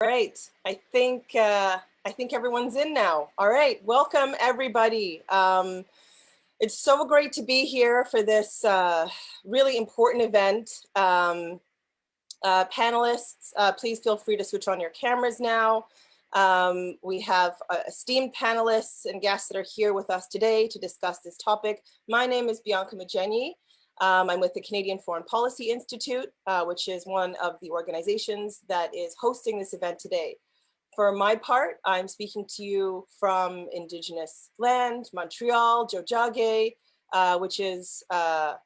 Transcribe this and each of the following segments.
Right. I think everyone's in now. All right. Welcome everybody. It's so great to be here for this really important event. Panelists, please feel free to switch on your cameras now. We have esteemed panelists and guests that are here with us today to discuss this topic. My name is Bianca Magenyi. I'm with the Canadian Foreign Policy Institute, which is one of the organizations that is hosting this event today. For my part, I'm speaking to you from Indigenous land, Montreal, Jojage, which is a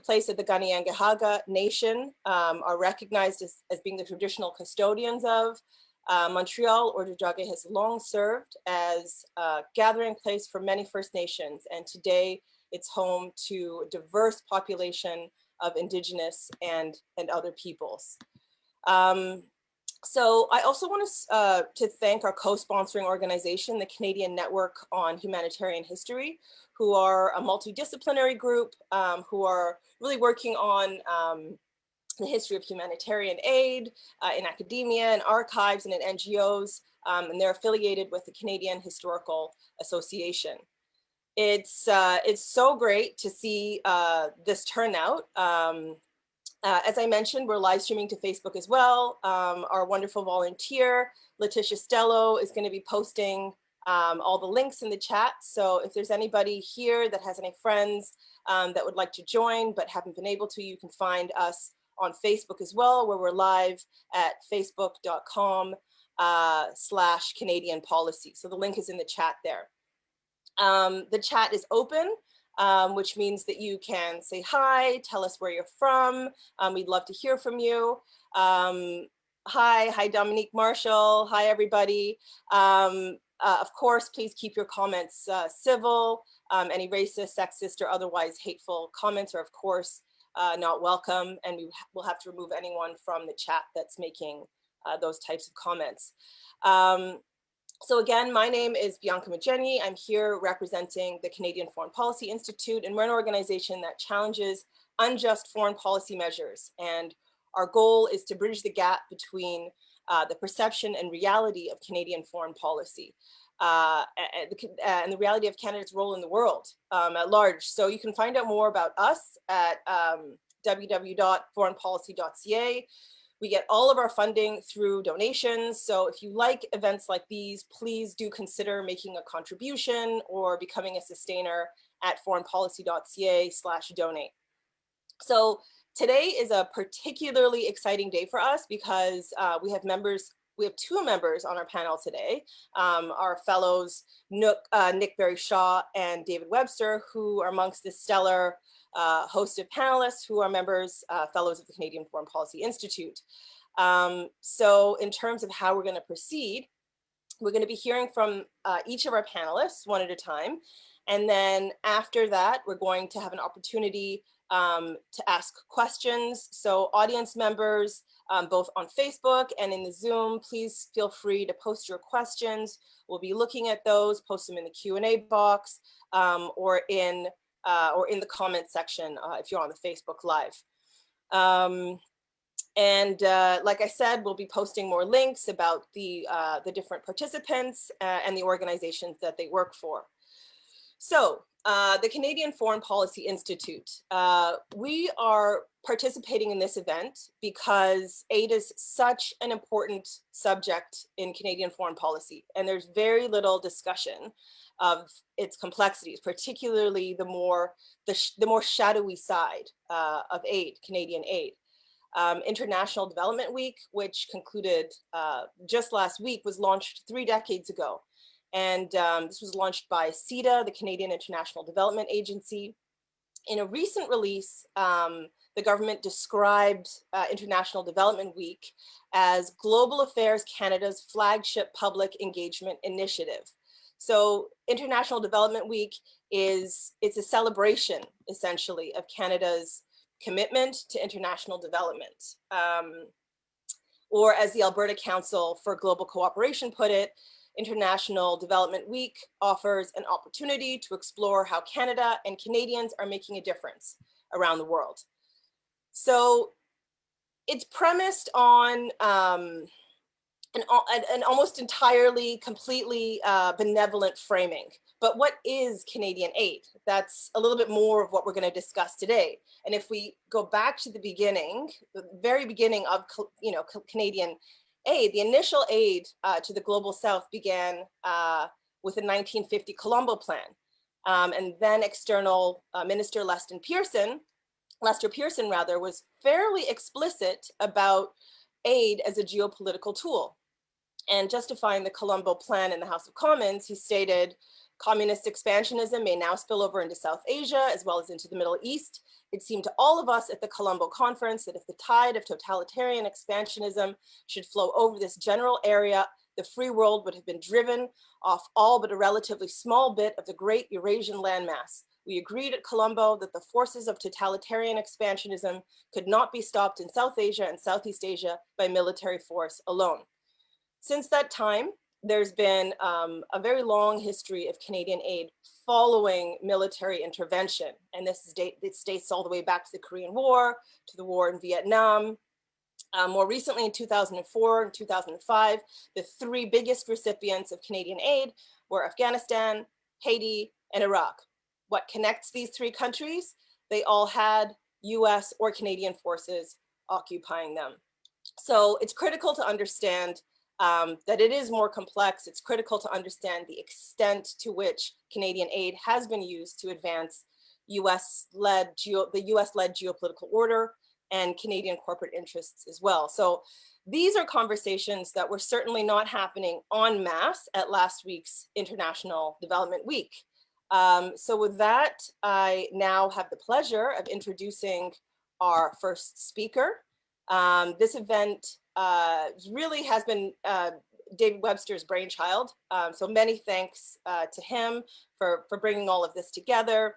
place that the Kanien'kehá:ka Nation are recognized as being the traditional custodians of. Montreal, or Jojage, has long served as a gathering place for many First Nations, and today it's home to a diverse population of Indigenous and other peoples. So I also want to thank our co-sponsoring organization, the Canadian Network on Humanitarian History, who are a multidisciplinary group who are really working on the history of humanitarian aid in academia and archives and in NGOs, and they're affiliated with the Canadian Historical Association. It's so great to see this turnout. As I mentioned, we're live streaming to Facebook as well. Our wonderful volunteer, Letitia Stello, is going to be posting all the links in the chat. So if there's anybody here that has any friends that would like to join but haven't been able to, you can find us on Facebook as well, where we're live at facebook.com/Canadian Policy. So the link is in the chat there. The chat is open, which means that you can say hi, tell us where you're from. We'd love to hear from you. Hi, Dominique Marshall. Hi, everybody. Of course, please keep your comments civil. Any racist, sexist, or otherwise hateful comments are, of course, not welcome, and we will have to remove anyone from the chat that's making those types of comments. So again, my name is Bianca Magenyi. I'm here representing the Canadian Foreign Policy Institute, and we're an organization that challenges unjust foreign policy measures. And our goal is to bridge the gap between the perception and reality of Canadian foreign policy and the reality of Canada's role in the world at large. So you can find out more about us at www.foreignpolicy.ca. We get all of our funding through donations. So if you like events like these, please do consider making a contribution or becoming a sustainer at foreignpolicy.ca/donate. So today is a particularly exciting day for us because we have two members on our panel today, our fellows Nick Berry-Shaw and David Webster, who are amongst the stellar host of panelists who are members, fellows of the Canadian Foreign Policy Institute. So in terms of how we're going to proceed, we're going to be hearing from each of our panelists one at a time. And then after that, we're going to have an opportunity to ask questions. So audience members, both on Facebook and in the Zoom, please feel free to post your questions. We'll be looking at those, post them in the Q&A box or in the comment section if you're on the Facebook Live. Like I said, we'll be posting more links about the different participants and the organizations that they work for. So the Canadian Foreign Policy Institute, we are participating in this event because aid is such an important subject in Canadian foreign policy, and there's very little discussion of its complexities, particularly the more shadowy side of aid, Canadian aid. International Development Week, which concluded just last week, was launched 3 decades ago. And this was launched by CIDA, the Canadian International Development Agency. In a recent release, the government described International Development Week as Global Affairs Canada's flagship public engagement initiative. So International Development Week it's a celebration, essentially, of Canada's commitment to international development. Or as the Alberta Council for Global Cooperation put it, International Development Week offers an opportunity to explore how Canada and Canadians are making a difference around the world. So it's premised on an almost entirely, completely benevolent framing. But what is Canadian aid? That's a little bit more of what we're going to discuss today. And if we go back to the beginning, the very beginning of Canadian aid, the initial aid to the Global South began with the 1950 Colombo Plan. And then external Minister Lester Pearson was fairly explicit about aid as a geopolitical tool. And justifying the Colombo Plan in the House of Commons, he stated, communist expansionism may now spill over into South Asia as well as into the Middle East. It seemed to all of us at the Colombo Conference that if the tide of totalitarian expansionism should flow over this general area, the free world would have been driven off all but a relatively small bit of the great Eurasian landmass. We agreed at Colombo that the forces of totalitarian expansionism could not be stopped in South Asia and Southeast Asia by military force alone. Since that time, there's been a very long history of Canadian aid following military intervention. And it dates all the way back to the Korean War, to the war in Vietnam. More recently, in 2004 and 2005, the three biggest recipients of Canadian aid were Afghanistan, Haiti, and Iraq. What connects these three countries? They all had US or Canadian forces occupying them. So it's critical to understand that it is more complex. It's critical to understand the extent to which Canadian aid has been used to advance the US-led geopolitical order and Canadian corporate interests as well. So these are conversations that were certainly not happening en masse at last week's International Development Week. So with that, I now have the pleasure of introducing our first speaker. This event really has been David Webster's brainchild. So many thanks to him for bringing all of this together.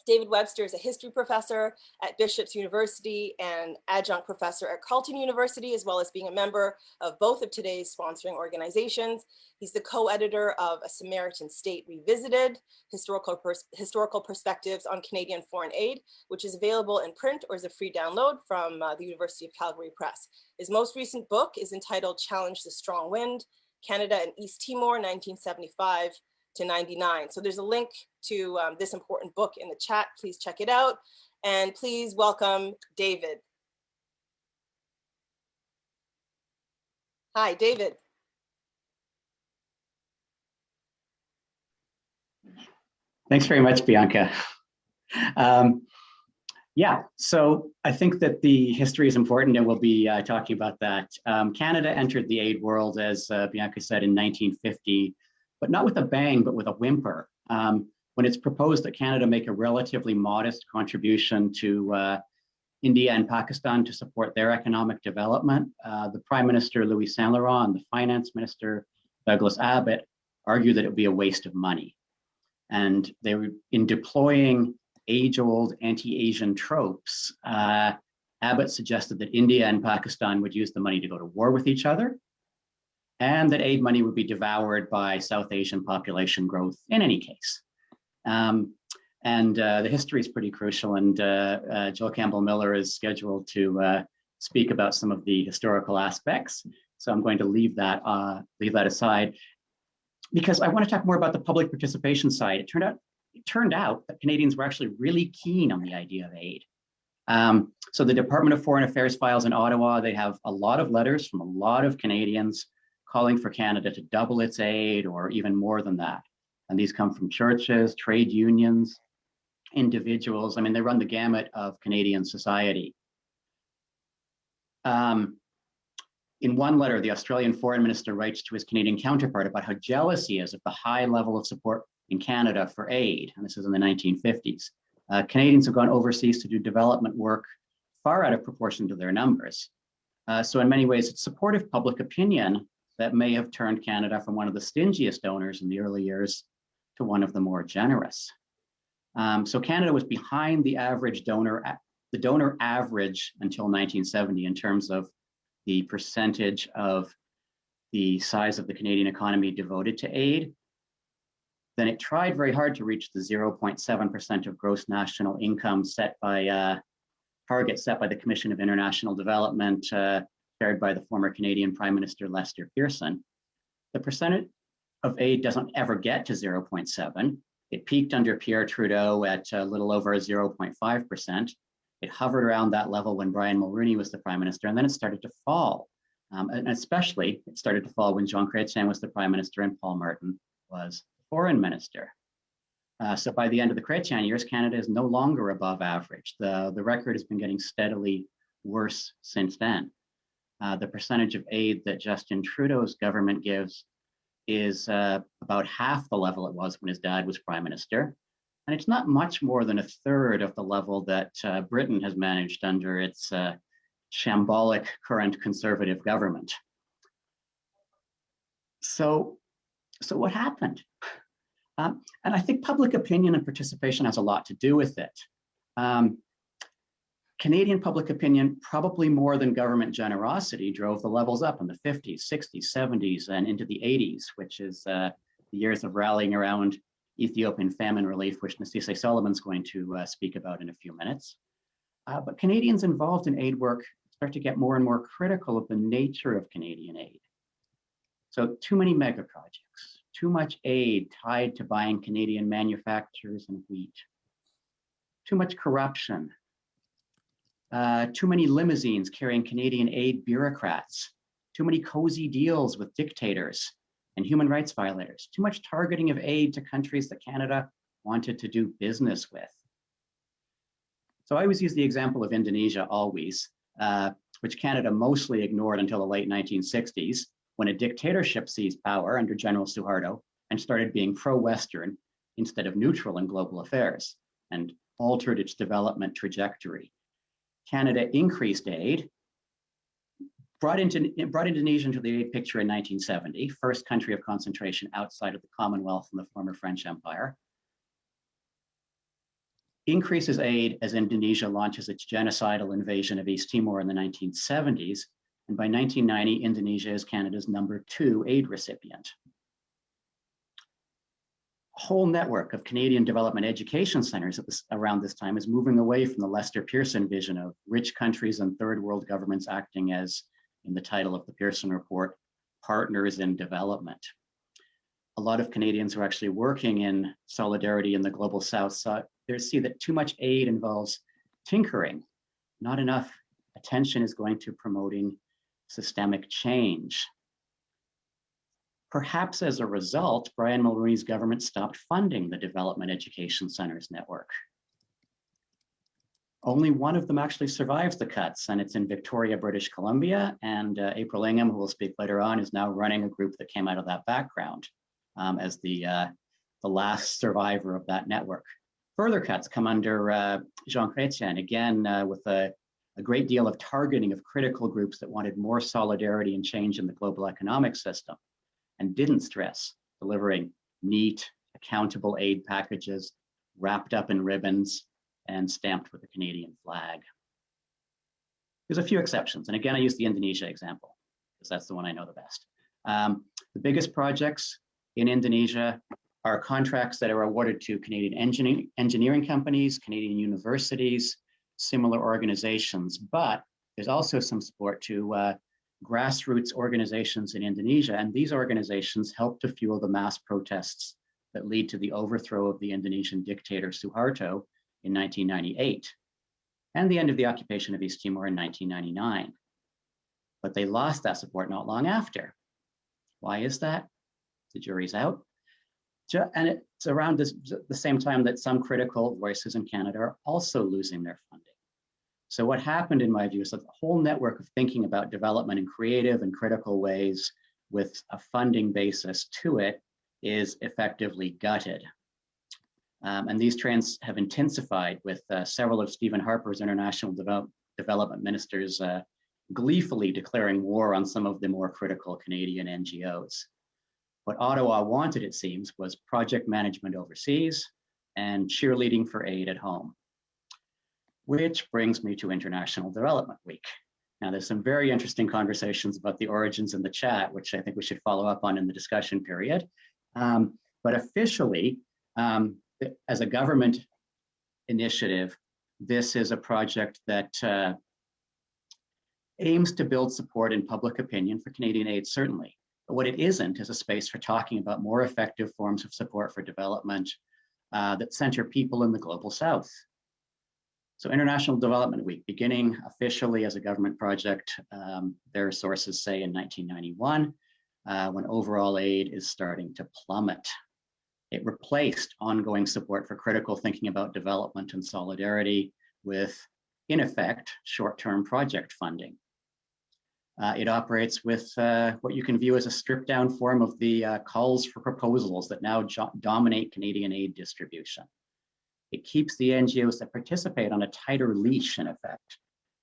David Webster is a history professor at Bishop's University and adjunct professor at Carleton University, as well as being a member of both of today's sponsoring organizations. He's the co-editor of A Samaritan State Revisited, Historical Perspectives on Canadian Foreign Aid, which is available in print or as a free download from the University of Calgary Press. His most recent book is entitled Challenge the Strong Wind, Canada and East Timor, 1975 to 99. So there's a link to this important book in the chat. Please check it out. And please welcome David. Hi, David. Thanks very much, Bianca. Yeah, so I think that the history is important, and we'll be talking about that. Canada entered the aid world, as Bianca said, in 1950, but not with a bang, but with a whimper. When it's proposed that Canada make a relatively modest contribution to India and Pakistan to support their economic development, the Prime Minister Louis Saint Laurent and the Finance Minister Douglas Abbott argued that it would be a waste of money. And they were in deploying age-old anti-Asian tropes. Abbott suggested that India and Pakistan would use the money to go to war with each other, and that aid money would be devoured by South Asian population growth in any case. The history is pretty crucial, and Jill Campbell-Miller is scheduled to speak about some of the historical aspects. So I'm going to leave that aside, because I want to talk more about the public participation side. It turned out that Canadians were actually really keen on the idea of aid. So the Department of Foreign Affairs files in Ottawa, they have a lot of letters from a lot of Canadians calling for Canada to double its aid or even more than that. And these come from churches, trade unions, individuals. I mean, they run the gamut of Canadian society. In one letter, the Australian foreign minister writes to his Canadian counterpart about how jealous he is of the high level of support in Canada for aid. And this is in the 1950s. Canadians have gone overseas to do development work far out of proportion to their numbers. So in many ways, it's supportive public opinion that may have turned Canada from one of the stingiest donors in the early years to one of the more generous. So Canada was behind the donor average until 1970 in terms of the percentage of the size of the Canadian economy devoted to aid. Then it tried very hard to reach the 0.7% of gross national income set by target set by the Commission of International Development, chaired by the former Canadian Prime Minister Lester Pearson, the percentage of aid doesn't ever get to 0.7. It peaked under Pierre Trudeau at a little over 0.5%. It hovered around that level when Brian Mulroney was the Prime Minister, and then it started to fall. And especially, it started to fall when Jean Chrétien was the Prime Minister and Paul Martin was the Foreign Minister. So by the end of the Chrétien years, Canada is no longer above average. The record has been getting steadily worse since then. The percentage of aid that Justin Trudeau's government gives is about half the level it was when his dad was Prime Minister. And it's not much more than a third of the level that Britain has managed under its shambolic current Conservative government. So what happened? And I think public opinion and participation has a lot to do with it. Canadian public opinion, probably more than government generosity, drove the levels up in the 50s, 60s, 70s, and into the 80s, which is the years of rallying around Ethiopian famine relief, which Nassisse Solomon's going to speak about in a few minutes. But Canadians involved in aid work start to get more and more critical of the nature of Canadian aid. So too many mega projects, too much aid tied to buying Canadian manufacturers and wheat, too much corruption, too many limousines carrying Canadian aid bureaucrats, too many cozy deals with dictators and human rights violators, too much targeting of aid to countries that Canada wanted to do business with. So I always use the example of Indonesia always, which Canada mostly ignored until the late 1960s, when a dictatorship seized power under General Suharto and started being pro-Western instead of neutral in global affairs and altered its development trajectory. Canada increased aid, brought Indonesia into the aid picture in 1970, first country of concentration outside of the Commonwealth and the former French Empire. Increases aid as Indonesia launches its genocidal invasion of East Timor in the 1970s. And by 1990, Indonesia is Canada's #2 aid recipient. A whole network of Canadian development education centers around this time is moving away from the Lester Pearson vision of rich countries and third world governments acting as, in the title of the Pearson Report, partners in development. A lot of Canadians who are actually working in solidarity in the global South see that too much aid involves tinkering. Not enough attention is going to promoting systemic change. Perhaps as a result, Brian Mulroney's government stopped funding the Development Education Centers network. Only one of them actually survives the cuts, and it's in Victoria, British Columbia. And April Ingham, who will speak later on, is now running a group that came out of that background as the last survivor of that network. Further cuts come under Jean Chrétien, again, with a great deal of targeting of critical groups that wanted more solidarity and change in the global economic system and didn't stress delivering neat, accountable aid packages wrapped up in ribbons and stamped with the Canadian flag. There's a few exceptions. And again, I use the Indonesia example because that's the one I know the best. The biggest projects in Indonesia are contracts that are awarded to Canadian engineering companies, Canadian universities, similar organizations, but there's also some support to grassroots organizations in Indonesia, and these organizations help to fuel the mass protests that lead to the overthrow of the Indonesian dictator Suharto in 1998, and the end of the occupation of East Timor in 1999. But they lost that support not long after. Why is that? The jury's out. And it's around the same time that some critical voices in Canada are also losing their funding. So what happened, in my view, is that the whole network of thinking about development in creative and critical ways with a funding basis to it is effectively gutted. And these trends have intensified with several of Stephen Harper's international development ministers gleefully declaring war on some of the more critical Canadian NGOs. What Ottawa wanted, it seems, was project management overseas and cheerleading for aid at home. Which brings me to International Development Week. Now, there's some very interesting conversations about the origins in the chat, which I think we should follow up on in the discussion period. But officially, as a government initiative, This is a project that aims to build support in public opinion for Canadian aid, certainly. But what it isn't is a space for talking about more effective forms of support for development that center people in the global South. So International Development Week, beginning officially as a government project, their sources say in 1991, when overall aid is starting to plummet. It replaced ongoing support for critical thinking about development and solidarity with, in effect, short-term project funding. It operates with what you can view as a stripped-down form of the calls for proposals that now dominate Canadian aid distribution. It keeps the NGOs that participate on a tighter leash, in effect,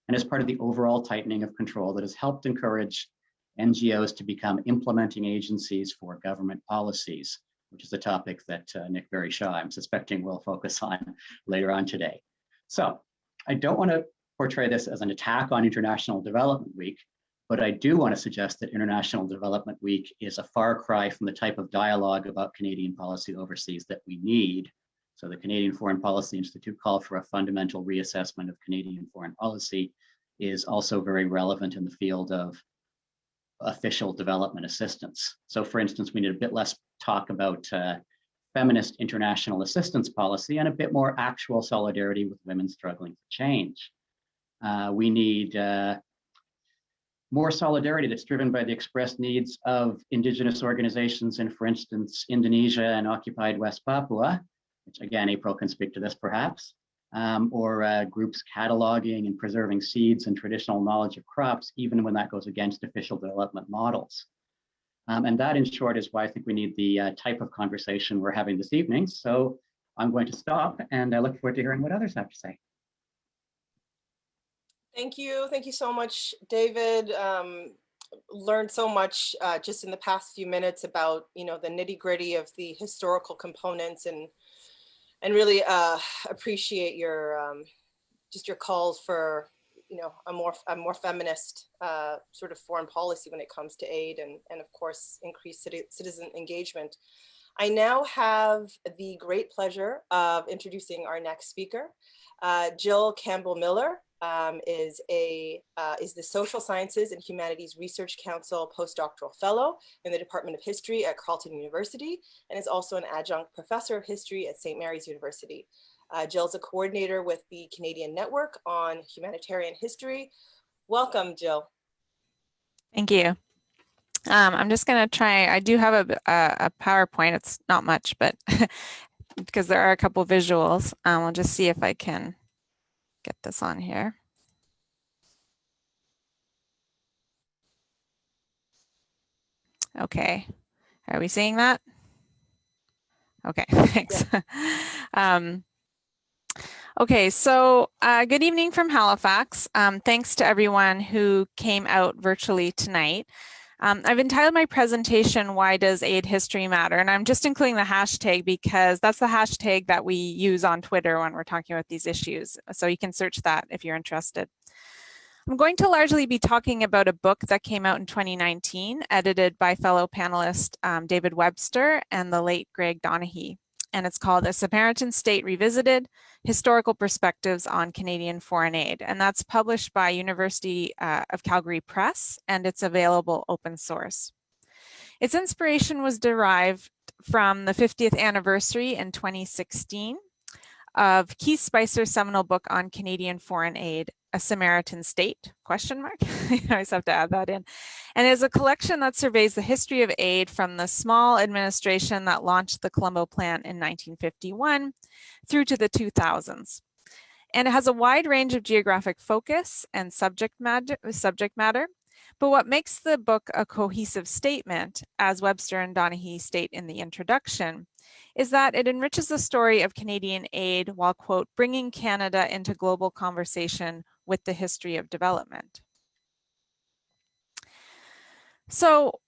and is part of the overall tightening of control that has helped encourage NGOs to become implementing agencies for government policies, which is a topic that Nick Berry-Shaw, I'm suspecting, will focus on later on today. So I don't want to portray this as an attack on International Development Week, but I do want to suggest that International Development Week is a far cry from the type of dialogue about Canadian policy overseas that we need. So the Canadian Foreign Policy Institute call for a fundamental reassessment of Canadian foreign policy is also very relevant in the field of official development assistance. So for instance, we need a bit less talk about feminist international assistance policy and a bit more actual solidarity with women struggling for change. We need more solidarity that's driven by the expressed needs of Indigenous organizations in, for instance, Indonesia and occupied West Papua, which again, April can speak to this perhaps, or groups cataloging and preserving seeds and traditional knowledge of crops, even when that goes against official development models. And that, in short, is why I think we need the type of conversation we're having this evening. So I'm going to stop, and I look forward to hearing what others have to say. Thank you so much, David. Learned so much just in the past few minutes about, you know, the nitty-gritty of the historical components, and really appreciate your just your calls for, you know, a more feminist sort of foreign policy when it comes to aid, and of course increased citizen engagement. I now have the great pleasure of introducing our next speaker. Jill Campbell-Miller is the Social Sciences and Humanities Research Council postdoctoral fellow in the Department of History at Carleton University, and is also an adjunct professor of history at St. Mary's University. Jill's a coordinator with the Canadian Network on Humanitarian History. Welcome, Jill. Thank you. I'm just going to try, I do have a PowerPoint. It's not much, but because there are a couple visuals, I'll just see if I can get this on here. Okay, are we seeing that? Okay, thanks. Yeah. Okay, so good evening from Halifax. Thanks to everyone who came out virtually tonight. I've entitled my presentation, Why Does Aid History Matter? And I'm just including the hashtag because that's the hashtag that we use on Twitter when we're talking about these issues. So you can search that if you're interested. I'm going to largely be talking about a book that came out in 2019, edited by fellow panelist David Webster and the late Greg Donaghy. And it's called A Samaritan State Revisited, Historical Perspectives on Canadian Foreign Aid. And that's published by University of Calgary Press, and it's available open source. Its inspiration was derived from the 50th anniversary in 2016 of Keith Spicer's seminal book on Canadian foreign aid, A Samaritan State, ? I always have to add that in. And is a collection that surveys the history of aid from the small administration that launched the Colombo Plan in 1951 through to the 2000s. And it has a wide range of geographic focus and subject matter. But what makes the book a cohesive statement, as Webster and Donaghy state in the introduction, is that it enriches the story of Canadian aid while, quote, bringing Canada into global conversation with the history of development. So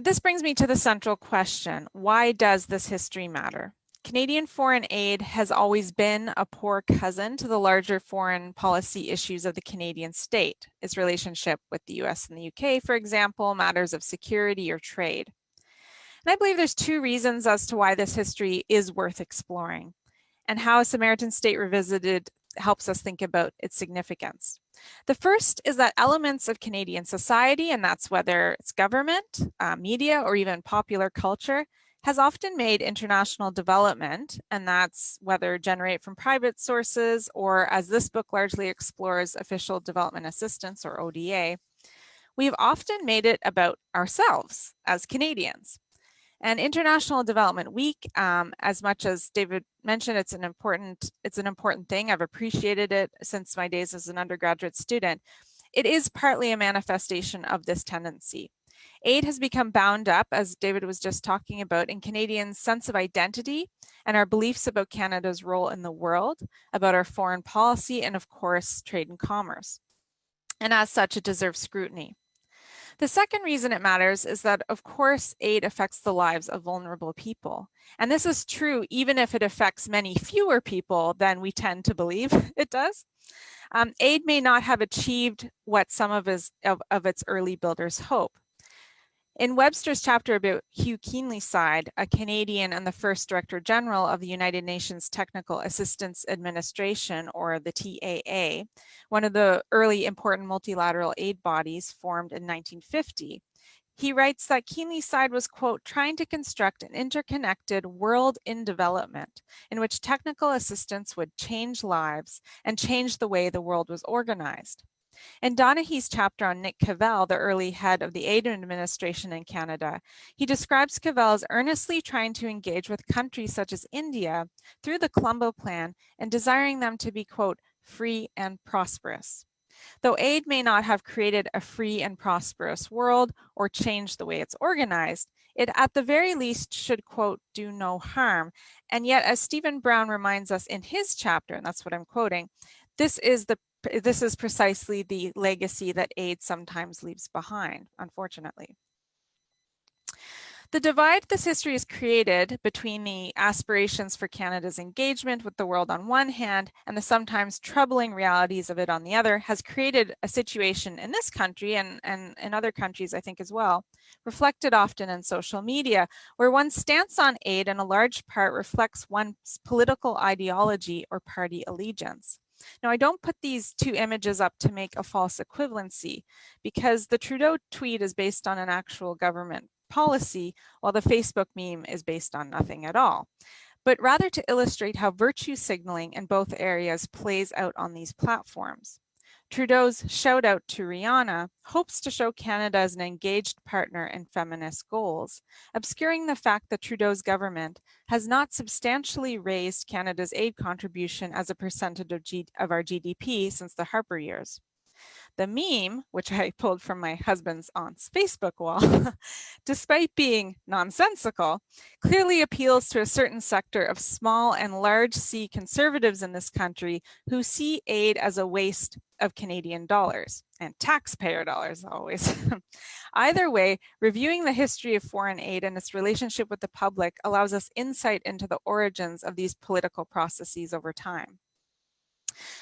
this brings me to the central question. Why does this history matter? Canadian foreign aid has always been a poor cousin to the larger foreign policy issues of the Canadian state, its relationship with the US and the UK, for example, matters of security or trade. And I believe there's two reasons as to why this history is worth exploring, and how A Samaritan State Revisited helps us think about its significance. The first is that elements of Canadian society, and that's whether it's government, media, or even popular culture, has often made international development, and that's whether generate from private sources or, as this book largely explores, official development assistance or ODA. We've often made it about ourselves as Canadians. And International Development Week, as much as David mentioned, it's an important thing. I've appreciated it since my days as an undergraduate student. It is partly a manifestation of this tendency. Aid has become bound up, as David was just talking about, in Canadians' sense of identity and our beliefs about Canada's role in the world, about our foreign policy, and of course, trade and commerce. And as such, it deserves scrutiny. The second reason it matters is that, of course, aid affects the lives of vulnerable people. And this is true even if it affects many fewer people than we tend to believe it does. Aid may not have achieved what some of its early builders hope. In Webster's chapter about Hugh Keenlyside, a Canadian and the first Director General of the United Nations Technical Assistance Administration, or the TAA, one of the early important multilateral aid bodies formed in 1950, he writes that Keenlyside was, quote, trying to construct an interconnected world in development in which technical assistance would change lives and change the way the world was organized. In Donaghy's chapter on Nick Cavell, the early head of the aid administration in Canada, he describes Cavell as earnestly trying to engage with countries such as India through the Colombo Plan and desiring them to be, quote, free and prosperous. Though aid may not have created a free and prosperous world or changed the way it's organized, it at the very least should, quote, do no harm. And yet, as Stephen Brown reminds us in his chapter, and that's what I'm quoting, this is precisely the legacy that aid sometimes leaves behind, unfortunately. The divide this history has created between the aspirations for Canada's engagement with the world on one hand and the sometimes troubling realities of it on the other has created a situation in this country and in other countries, I think, as well, reflected often in social media, where one's stance on aid in a large part reflects one's political ideology or party allegiance. Now, I don't put these two images up to make a false equivalency because the Trudeau tweet is based on an actual government policy, while the Facebook meme is based on nothing at all, but rather to illustrate how virtue signaling in both areas plays out on these platforms. Trudeau's shout out to Rihanna hopes to show Canada as an engaged partner in feminist goals, obscuring the fact that Trudeau's government has not substantially raised Canada's aid contribution as a percentage of our GDP since the Harper years. The meme, which I pulled from my husband's aunt's Facebook wall, despite being nonsensical, clearly appeals to a certain sector of small and large C conservatives in this country who see aid as a waste of Canadian dollars and taxpayer dollars always. Either way, reviewing the history of foreign aid and its relationship with the public allows us insight into the origins of these political processes over time.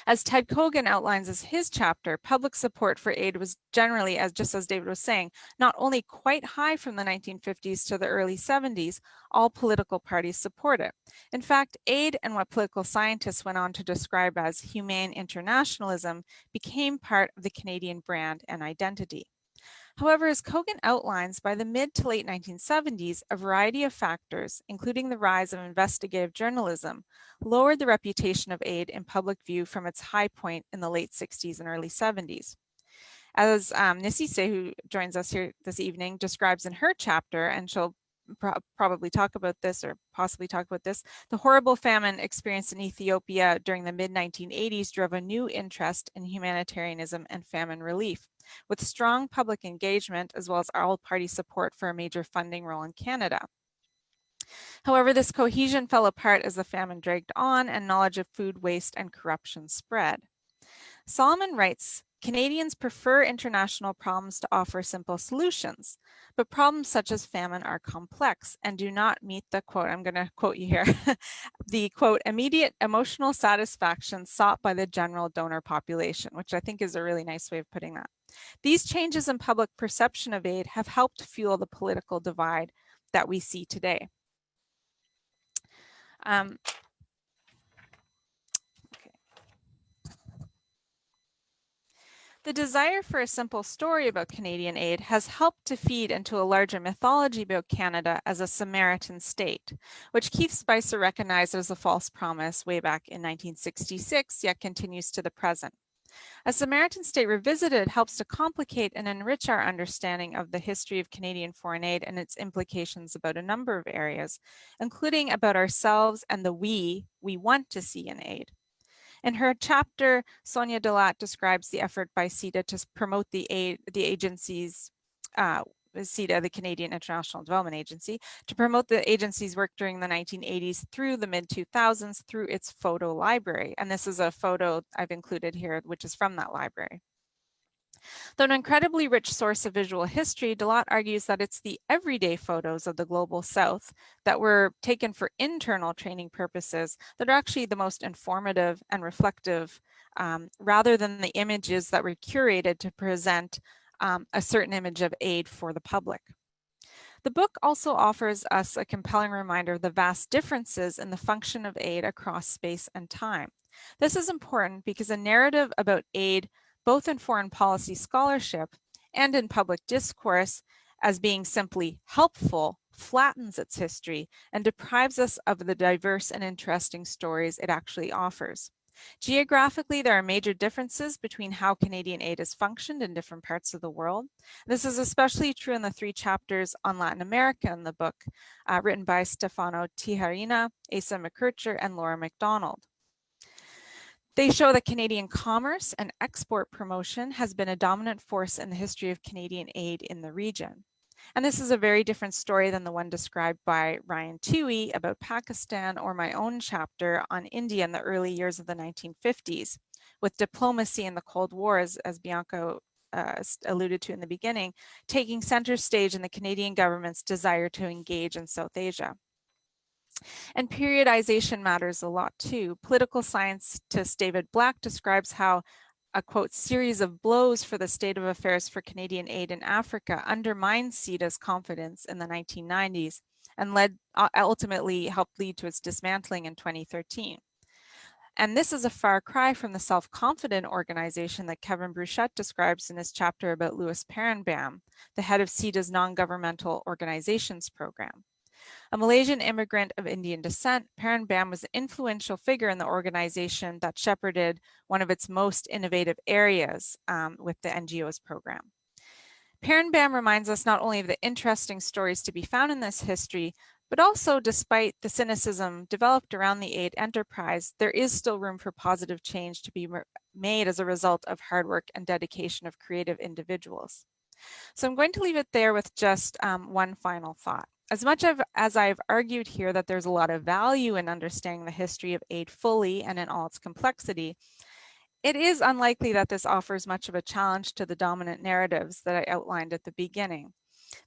As Ted Kogan outlines in his chapter, public support for aid was generally, just as David was saying, not only quite high from the 1950s to the early 70s, all political parties support it. In fact, aid and what political scientists went on to describe as humane internationalism became part of the Canadian brand and identity. However, as Kogan outlines, by the mid to late 1970s, a variety of factors, including the rise of investigative journalism, lowered the reputation of aid in public view from its high point in the late 60s and early 70s. As Nassisse, who joins us here this evening, describes in her chapter, and she'll probably talk about this or possibly talk about this, the horrible famine experienced in Ethiopia during the mid-1980s drove a new interest in humanitarianism and famine relief, with strong public engagement as well as all-party support for a major funding role in Canada. However, this cohesion fell apart as the famine dragged on and knowledge of food waste and corruption spread. Solomon writes, Canadians prefer international problems to offer simple solutions, but problems such as famine are complex and do not meet the, quote, I'm going to quote you here, the, quote, immediate emotional satisfaction sought by the general donor population, which I think is a really nice way of putting that. These changes in public perception of aid have helped fuel the political divide that we see today. The desire for a simple story about Canadian aid has helped to feed into a larger mythology about Canada as a Samaritan state, which Keith Spicer recognized as a false promise way back in 1966, yet continues to the present. A Samaritan state revisited helps to complicate and enrich our understanding of the history of Canadian foreign aid and its implications about a number of areas, including about ourselves and the we want to see in aid. In her chapter, Sonia Delat describes the effort by CIDA to promote the agency's, CIDA, the Canadian International Development Agency, to promote the agency's work during the 1980s through the mid-2000s through its photo library. And this is a photo I've included here, which is from that library. Though an incredibly rich source of visual history, Delat argues that it's the everyday photos of the global south that were taken for internal training purposes that are actually the most informative and reflective, rather than the images that were curated to present a certain image of aid for the public. The book also offers us a compelling reminder of the vast differences in the function of aid across space and time. This is important because a narrative about aid, both in foreign policy scholarship and in public discourse, as being simply helpful, flattens its history and deprives us of the diverse and interesting stories it actually offers. Geographically, there are major differences between how Canadian aid has functioned in different parts of the world. This is especially true in the 3 chapters on Latin America in the book, written by Stefano Tijerina, Asa McKercher, and Laura McDonald. They show that Canadian commerce and export promotion has been a dominant force in the history of Canadian aid in the region. And this is a very different story than the one described by Ryan Toohey about Pakistan, or my own chapter on India in the early years of the 1950s, with diplomacy in the Cold War, as Bianca alluded to in the beginning, taking center stage in the Canadian government's desire to engage in South Asia. And periodization matters a lot too. Political scientist David Black describes how a, quote, series of blows for the state of affairs for Canadian aid in Africa undermined CIDA's confidence in the 1990s and ultimately helped lead to its dismantling in 2013. And this is a far cry from the self-confident organization that Kevin Bruchette describes in his chapter about Louis Perenbam, the head of CIDA's non-governmental organizations program. A Malaysian immigrant of Indian descent, Perenbam was an influential figure in the organization that shepherded one of its most innovative areas with the NGOs program. Perenbam reminds us not only of the interesting stories to be found in this history, but also, despite the cynicism developed around the aid enterprise, there is still room for positive change to be made as a result of hard work and dedication of creative individuals. So I'm going to leave it there with just one final thought. As much as I've argued here that there's a lot of value in understanding the history of aid fully and in all its complexity, it is unlikely that this offers much of a challenge to the dominant narratives that I outlined at the beginning.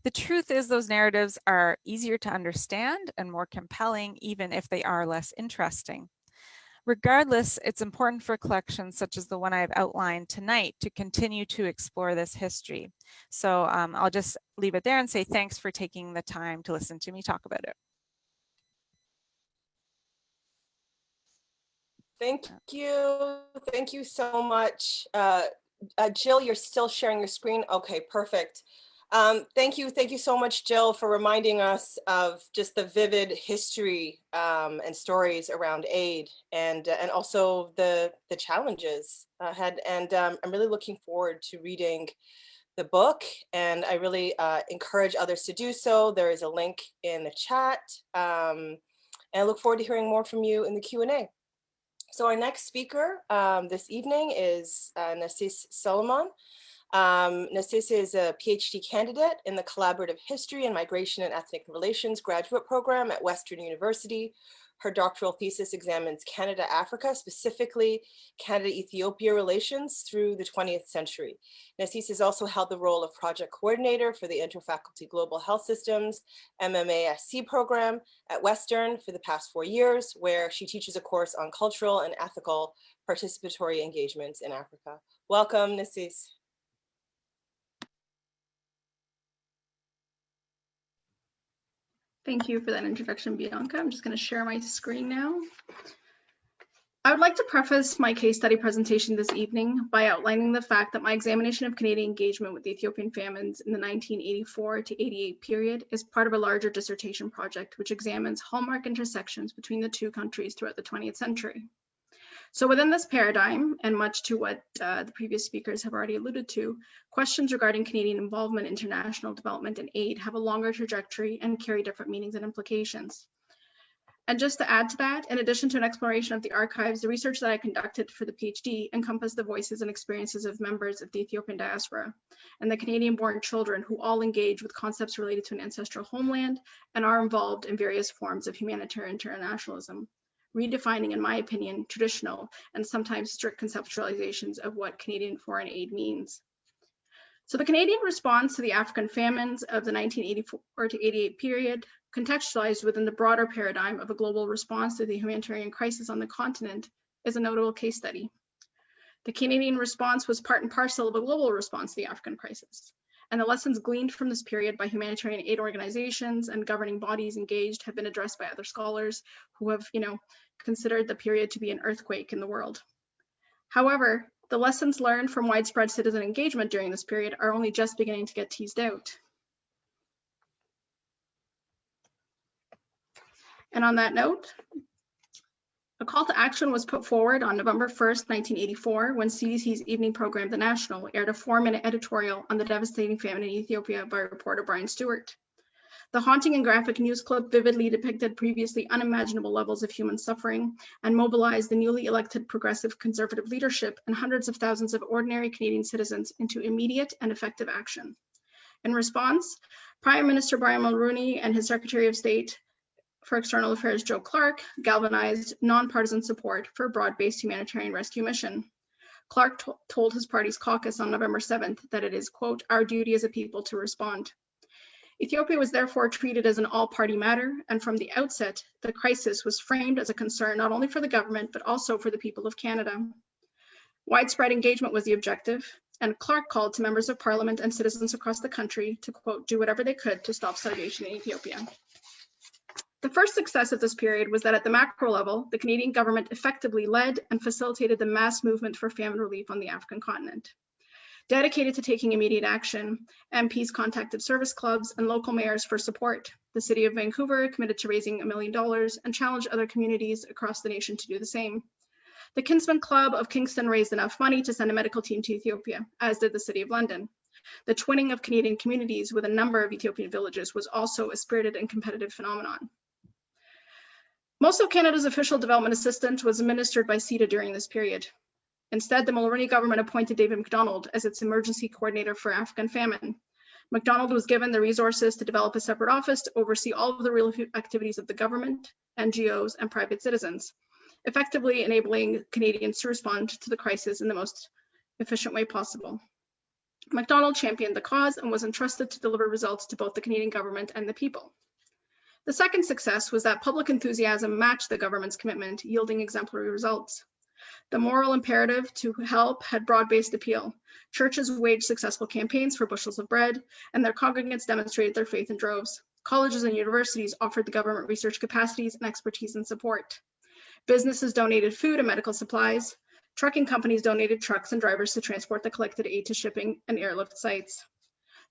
The truth is those narratives are easier to understand and more compelling, even if they are less interesting. Regardless, it's important for collections such as the one I've outlined tonight to continue to explore this history. So I'll just leave it there and say thanks for taking the time to listen to me talk about it. Thank you. Thank you so much. Jill, you're still sharing your screen? Okay, perfect. Thank you so much, Jill, for reminding us of just the vivid history and stories around aid, and also the challenges ahead. And I'm really looking forward to reading the book, and I really encourage others to do so. There is a link in the chat, and I look forward to hearing more from you in the Q&A. So our next speaker this evening is Nassisse Solomon. Nassisse is a PhD candidate in the Collaborative History and Migration and Ethnic Relations graduate program at Western University. Her doctoral thesis examines Canada-Africa, specifically Canada-Ethiopia relations through the 20th century. Nassisse has also held the role of project coordinator for the Interfaculty Global Health Systems MMASC program at Western for the past 4 years, where she teaches a course on cultural and ethical participatory engagements in Africa. Welcome, Nassisse. Thank you for that introduction, Bianca. I'm just going to share my screen now. I would like to preface my case study presentation this evening by outlining the fact that my examination of Canadian engagement with the Ethiopian famines in the 1984 to 88 period is part of a larger dissertation project which examines hallmark intersections between the two countries throughout the 20th century. So within this paradigm, and much to what the previous speakers have already alluded to, questions regarding Canadian involvement in international development and aid have a longer trajectory and carry different meanings and implications. And just to add to that, in addition to an exploration of the archives, the research that I conducted for the PhD encompassed the voices and experiences of members of the Ethiopian diaspora and the Canadian-born children who all engage with concepts related to an ancestral homeland and are involved in various forms of humanitarian internationalism, redefining, in my opinion, traditional and sometimes strict conceptualizations of what Canadian foreign aid means. So the Canadian response to the African famines of the 1984 to 88 period, contextualized within the broader paradigm of a global response to the humanitarian crisis on the continent, is a notable case study. The Canadian response was part and parcel of a global response to the African crisis, and the lessons gleaned from this period by humanitarian aid organizations and governing bodies engaged have been addressed by other scholars who have, considered the period to be an earthquake in the world. However, the lessons learned from widespread citizen engagement during this period are only just beginning to get teased out. And on that note, a call to action was put forward on November 1st, 1984, when CBC's evening program, The National, aired a 4-minute editorial on the devastating famine in Ethiopia by reporter Brian Stewart. The haunting and graphic news clip vividly depicted previously unimaginable levels of human suffering and mobilized the newly elected progressive conservative leadership and hundreds of thousands of ordinary Canadian citizens into immediate and effective action. In response, Prime Minister Brian Mulroney and his Secretary of State for External Affairs, Joe Clark, galvanized nonpartisan support for a broad-based humanitarian rescue mission. Clark told his party's caucus on November 7th that it is, quote, our duty as a people to respond. Ethiopia was therefore treated as an all-party matter, and from the outset, the crisis was framed as a concern not only for the government, but also for the people of Canada. Widespread engagement was the objective, and Clark called to members of parliament and citizens across the country to, quote, do whatever they could to stop starvation in Ethiopia. The first success of this period was that at the macro level, the Canadian government effectively led and facilitated the mass movement for famine relief on the African continent. Dedicated to taking immediate action, MPs contacted service clubs and local mayors for support. The city of Vancouver committed to raising $1 million and challenged other communities across the nation to do the same. The Kinsman Club of Kingston raised enough money to send a medical team to Ethiopia, as did the City of London. The twinning of Canadian communities with a number of Ethiopian villages was also a spirited and competitive phenomenon. Most of Canada's official development assistance was administered by CETA during this period. Instead, the Mulroney government appointed David MacDonald as its emergency coordinator for African famine. MacDonald was given the resources to develop a separate office to oversee all of the relief activities of the government, NGOs, and private citizens, effectively enabling Canadians to respond to the crisis in the most efficient way possible. MacDonald championed the cause and was entrusted to deliver results to both the Canadian government and the people. The second success was that public enthusiasm matched the government's commitment, yielding exemplary results. The moral imperative to help had broad-based appeal. Churches waged successful campaigns for bushels of bread, and their congregants demonstrated their faith in droves. Colleges and universities offered the government research capacities and expertise and support. Businesses donated food and medical supplies. Trucking companies donated trucks and drivers to transport the collected aid to shipping and airlift sites.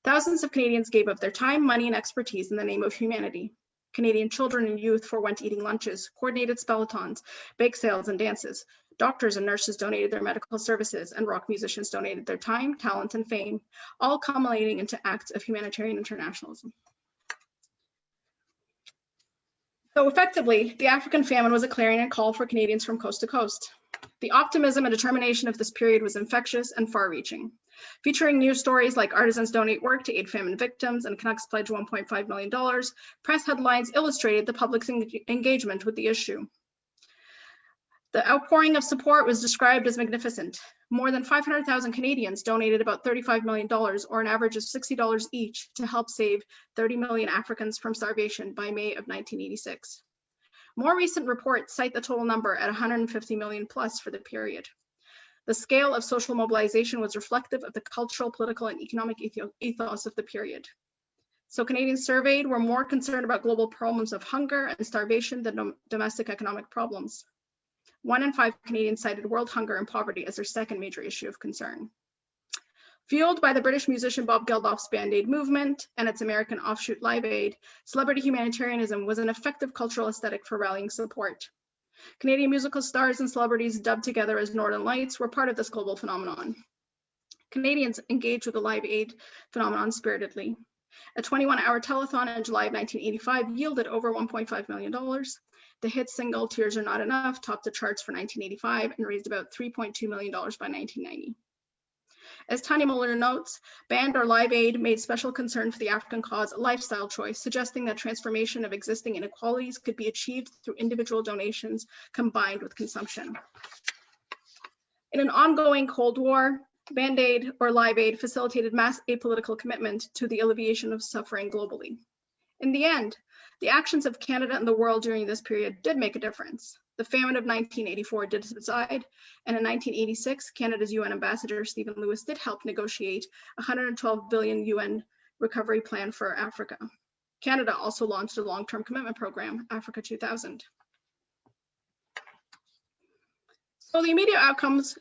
Thousands of Canadians gave up their time, money, and expertise in the name of humanity. Canadian children and youth forewent eating lunches, coordinated spellatons, bake sales, and dances. Doctors and nurses donated their medical services, and rock musicians donated their time, talent, and fame, all culminating into acts of humanitarian internationalism. So effectively, the African famine was a clarion call for Canadians from coast to coast. The optimism and determination of this period was infectious and far-reaching. Featuring news stories like artisans donate work to aid famine victims and Canucks pledge $1.5 million, press headlines illustrated the public's engagement with the issue. The outpouring of support was described as magnificent. More than 500,000 Canadians donated about $35 million, or an average of $60 each, to help save 30 million Africans from starvation by May of 1986. More recent reports cite the total number at 150 million plus for the period. The scale of social mobilization was reflective of the cultural, political, and economic ethos of the period. So Canadians surveyed were more concerned about global problems of hunger and starvation than domestic economic problems. 1 in 5 Canadians cited world hunger and poverty as their second major issue of concern. Fueled by the British musician Bob Geldof's Band Aid movement and its American offshoot Live Aid, celebrity humanitarianism was an effective cultural aesthetic for rallying support. Canadian musical stars and celebrities dubbed together as Northern Lights were part of this global phenomenon. Canadians engaged with the Live Aid phenomenon spiritedly. A 21-hour telethon in July of 1985 yielded over $1.5 million. The hit single Tears Are Not Enough topped the charts for 1985 and raised about $3.2 million by 1990. As Tanya Muller notes, Band or Live Aid made special concern for the African cause a lifestyle choice, suggesting that transformation of existing inequalities could be achieved through individual donations combined with consumption. In an ongoing Cold War, Band Aid or Live Aid facilitated mass apolitical commitment to the alleviation of suffering globally. In the end, the actions of Canada and the world during this period did make a difference. The famine of 1984 did subside, and in 1986, Canada's UN ambassador, Stephen Lewis, did help negotiate a $112 billion UN recovery plan for Africa. Canada also launched a long-term commitment program, Africa 2000. So the immediate outcomes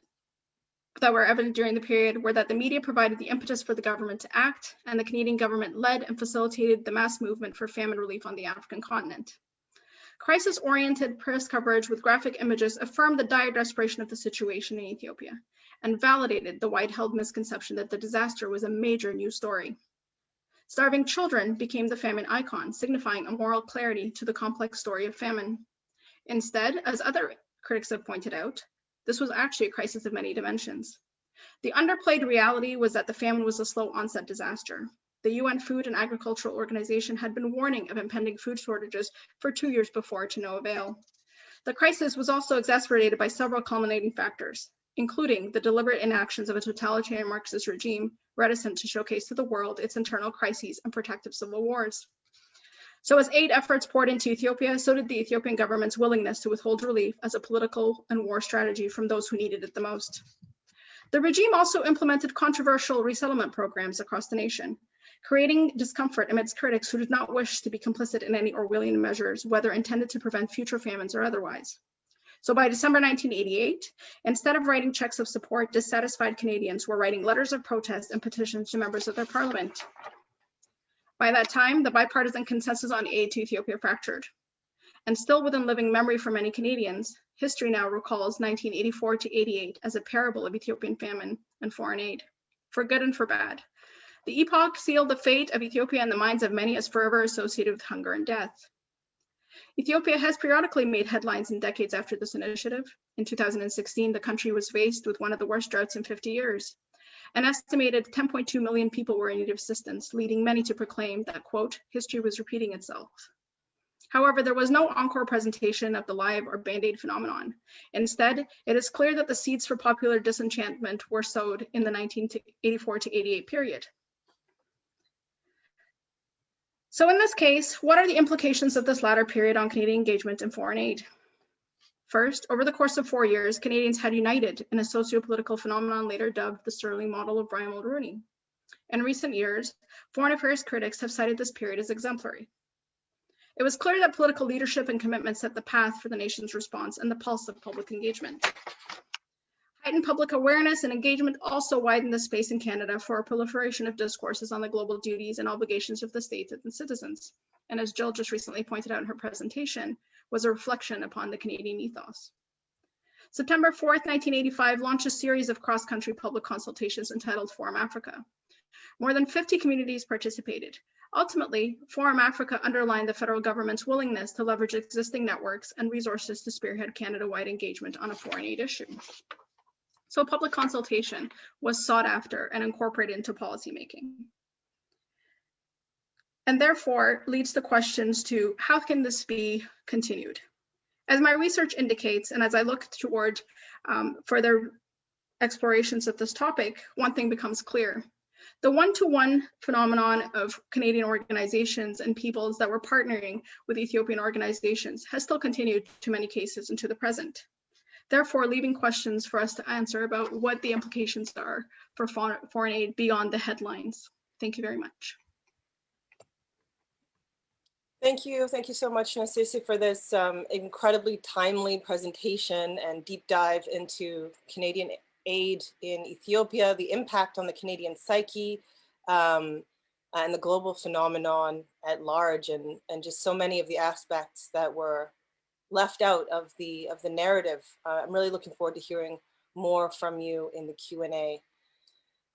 that were evident during the period were that the media provided the impetus for the government to act, and the Canadian government led and facilitated the mass movement for famine relief on the African continent. Crisis-oriented press coverage with graphic images affirmed the dire desperation of the situation in Ethiopia and validated the wide-held misconception that the disaster was a major news story. Starving children became the famine icon, signifying a moral clarity to the complex story of famine. Instead, as other critics have pointed out, this was actually a crisis of many dimensions. The underplayed reality was that the famine was a slow onset disaster. The UN Food and Agricultural Organization had been warning of impending food shortages for 2 years before to no avail. The crisis was also exacerbated by several culminating factors, including the deliberate inactions of a totalitarian Marxist regime reticent to showcase to the world its internal crises and protective civil wars. So as aid efforts poured into Ethiopia, so did the Ethiopian government's willingness to withhold relief as a political and war strategy from those who needed it the most. The regime also implemented controversial resettlement programs across the nation, creating discomfort amidst critics who did not wish to be complicit in any Orwellian measures, whether intended to prevent future famines or otherwise. So by December 1988, instead of writing checks of support, dissatisfied Canadians were writing letters of protest and petitions to members of their parliament. By that time, the bipartisan consensus on aid to Ethiopia fractured. And still within living memory for many Canadians, history now recalls 1984 to 88 as a parable of Ethiopian famine and foreign aid, for good and for bad. The epoch sealed the fate of Ethiopia in the minds of many as forever associated with hunger and death. Ethiopia has periodically made headlines in decades after this initiative. In 2016, the country was faced with one of the worst droughts in 50 years. An estimated 10.2 million people were in need of assistance, leading many to proclaim that, quote, history was repeating itself. However, there was no encore presentation of the Live or Band-Aid phenomenon. Instead, it is clear that the seeds for popular disenchantment were sowed in the 1984 to 88 period. So in this case, what are the implications of this latter period on Canadian engagement in foreign aid? First, over the course of 4 years, Canadians had united in a socio-political phenomenon later dubbed the Sterling model of Brian Mulroney. In recent years, foreign affairs critics have cited this period as exemplary. It was clear that political leadership and commitment set the path for the nation's response and the pulse of public engagement. Heightened public awareness and engagement also widened the space in Canada for a proliferation of discourses on the global duties and obligations of the state and citizens. And as Jill just recently pointed out in her presentation, was a reflection upon the Canadian ethos. September 4th, 1985 launched a series of cross-country public consultations entitled Forum Africa. More than 50 communities participated. Ultimately, Forum Africa underlined the federal government's willingness to leverage existing networks and resources to spearhead Canada-wide engagement on a foreign aid issue. So public consultation was sought after and incorporated into policymaking. And therefore leads to questions to how can this be continued? As my research indicates, and as I look toward further explorations of this topic, one thing becomes clear. The one-to-one phenomenon of Canadian organizations and peoples that were partnering with Ethiopian organizations has still continued to many cases into the present. Therefore, leaving questions for us to answer about what the implications are for foreign aid beyond the headlines. Thank you very much. Thank you so much, Nassisse, for this incredibly timely presentation and deep dive into Canadian aid in Ethiopia, the impact on the Canadian psyche, and the global phenomenon at large, and just so many of the aspects that were left out of the narrative. I'm really looking forward to hearing more from you in the Q&A.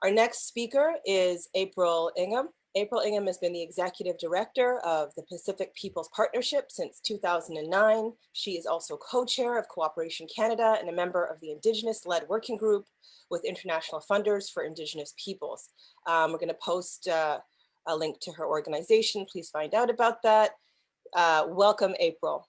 Our next speaker is April Ingham. April Ingham has been the Executive Director of the Pacific Peoples Partnership since 2009. She is also co-chair of Cooperation Canada and a member of the Indigenous-led working group with international funders for Indigenous peoples. We're going to post a link to her organization. Please find out about that. Welcome, April.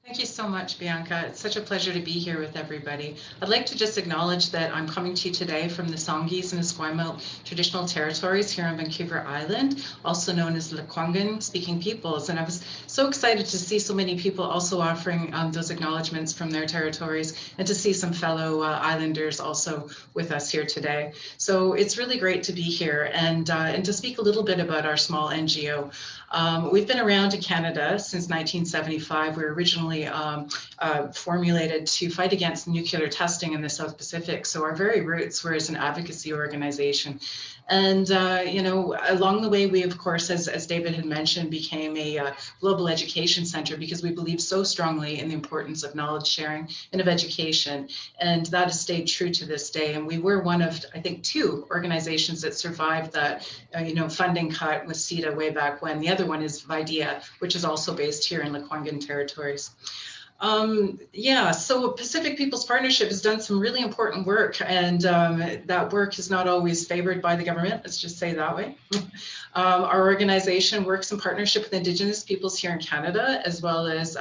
Thank you so much, Bianca. It's such a pleasure to be here with everybody. I'd like to just acknowledge that I'm coming to you today from the Songhees and Esquimalt traditional territories here on Vancouver Island, also known as Lekwungen speaking peoples. And I was so excited to see so many people also offering those acknowledgements from their territories, and to see some fellow islanders also with us here today. So it's really great to be here and to speak a little bit about our small NGO. We've been around in Canada since 1975. We were originally formulated to fight against nuclear testing in the South Pacific. So our very roots were as an advocacy organization. And, you know, along the way, we, of course, as David had mentioned, became a global education center because we believe so strongly in the importance of knowledge sharing and of education. And that has stayed true to this day. And we were one of, I think, 2 organizations that survived that, you know, funding cut with CETA way back when. The other one is VIDEA, which is also based here in Lekwungen territories. Yeah, so Pacific Peoples Partnership has done some really important work, and that work is not always favored by the government, let's just say that way. Our organization works in partnership with Indigenous peoples here in Canada, as well as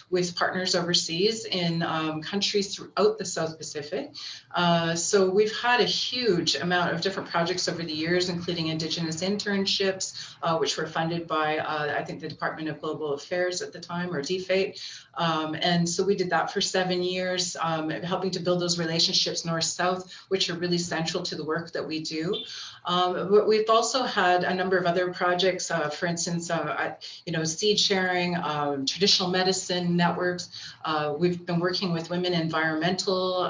with partners overseas in countries throughout the South Pacific. So we've had a huge amount of different projects over the years, including Indigenous internships, which were funded by, I think, the Department of Global Affairs at the time, or DFATE. And so we did that for 7 years, helping to build those relationships north-south, which are really central to the work that we do. But we've also had a number of other projects, for instance, you know, seed sharing, traditional medicine networks. We've been working with women environmental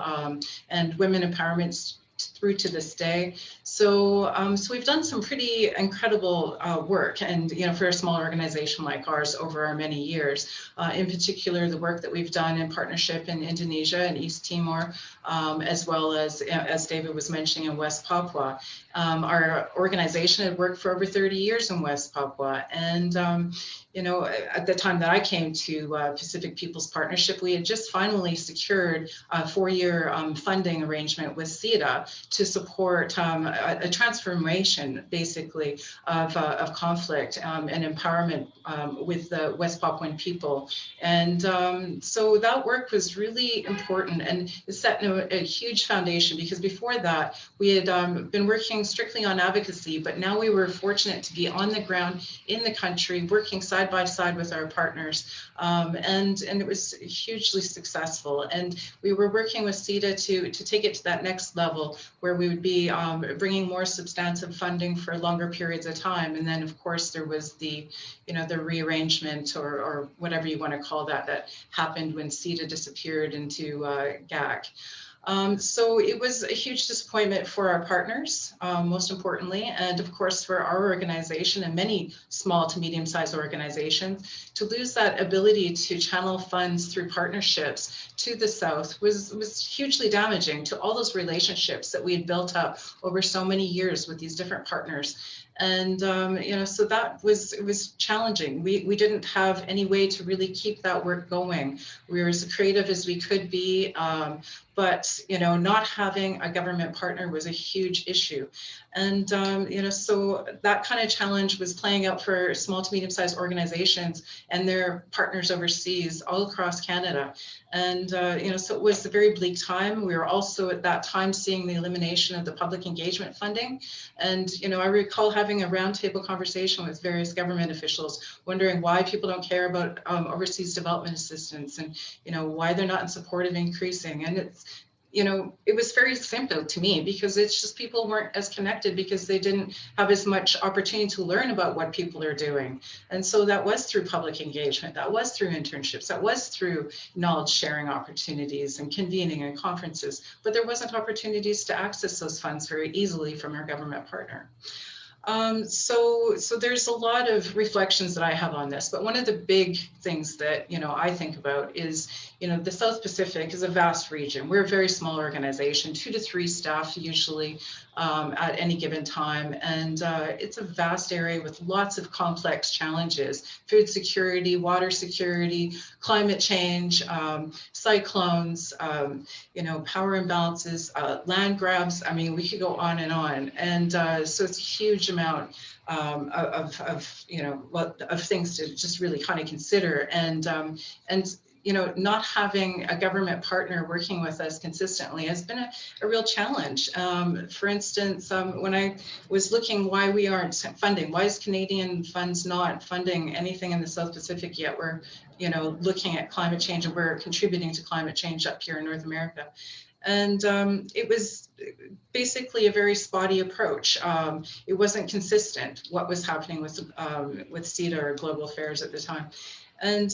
and women empowerment through to this day. So, so we've done some pretty incredible work, and, you know, for a small organization like ours over our many years, in particular, the work that we've done in partnership in Indonesia and East Timor, as well as David was mentioning, in West Papua. Our organization had worked for over 30 years in West Papua, and you know, at the time that I came to Pacific Peoples Partnership, we had just finally secured a 4-year funding arrangement with CETA to support a transformation, basically, of conflict and empowerment with the West Papuan people. And so that work was really important, and it set a huge foundation, because before that, we had been working strictly on advocacy, but now we were fortunate to be on the ground in the country, working side by side with our partners, and it was hugely successful. And we were working with CETA to take it to that next level, where we would be bringing more substantive funding for longer periods of time. And then, of course, there was the, you know, the rearrangement, or whatever you want to call that, that happened when CETA disappeared into GAC. So it was a huge disappointment for our partners, most importantly, and of course for our organization and many small to medium-sized organizations. To lose that ability to channel funds through partnerships to the South was hugely damaging to all those relationships that we had built up over so many years with these different partners. And, you know, so it was challenging. We didn't have any way to really keep that work going. We were as creative as we could be, but, you know, not having a government partner was a huge issue. And, you know, so that kind of challenge was playing out for small to medium-sized organizations and their partners overseas all across Canada. And, you know, so it was a very bleak time. We were also at that time seeing the elimination of the public engagement funding. And, you know, I recall having a roundtable conversation with various government officials, wondering why people don't care about overseas development assistance, and, you know, why they're not in support of increasing. And it's, it was very simple to me, because it's just people weren't as connected because they didn't have as much opportunity to learn about what people are doing. And so that was through public engagement, that was through internships, that was through knowledge sharing opportunities and convening and conferences, but there wasn't opportunities to access those funds very easily from our government partner. So there's a lot of reflections that I have on this, but one of the big things that, I think about is, the South Pacific is a vast region. We're a very small organization, 2 to 3 staff usually at any given time. And it's a vast area with lots of complex challenges: food security, water security, climate change, cyclones, power imbalances, land grabs. I mean, we could go on and on. And so it's a huge amount of things to just really kind of consider. And not having a government partner working with us consistently has been a real challenge. For instance, when I was looking why we aren't funding, why is Canadian funds not funding anything in the South Pacific yet? We're, looking at climate change, and we're contributing to climate change up here in North America. And it was basically a very spotty approach. It wasn't consistent what was happening with CETA, or Global Affairs at the time. And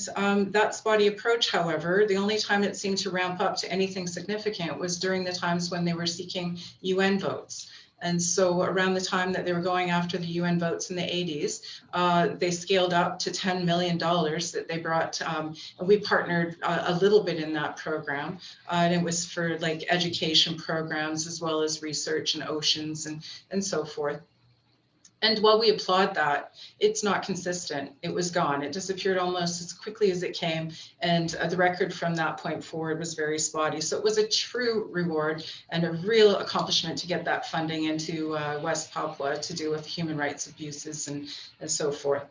that spotty approach, however, the only time it seemed to ramp up to anything significant was during the times when they were seeking UN votes. And so around the time that they were going after the UN votes in the 80s, they scaled up to $10 million that they brought, and we partnered a little bit in that program. And it was for like education programs, as well as research and oceans and so forth. And while we applaud that, it's not consistent. It was gone. It disappeared almost as quickly as it came. And the record from that point forward was very spotty. So it was a true reward and a real accomplishment to get that funding into West Papua to deal with human rights abuses and so forth.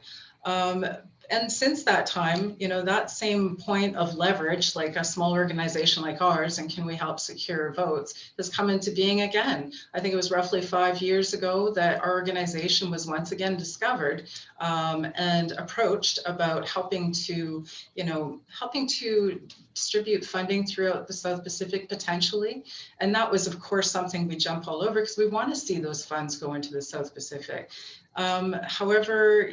And since that time, that same point of leverage, like a small organization like ours, and can we help secure votes, has come into being again. I think it was roughly 5 years ago that our organization was once again discovered and approached about helping to distribute funding throughout the South Pacific potentially. And that was, of course, something we jump all over, because we want to see those funds go into the South Pacific. However,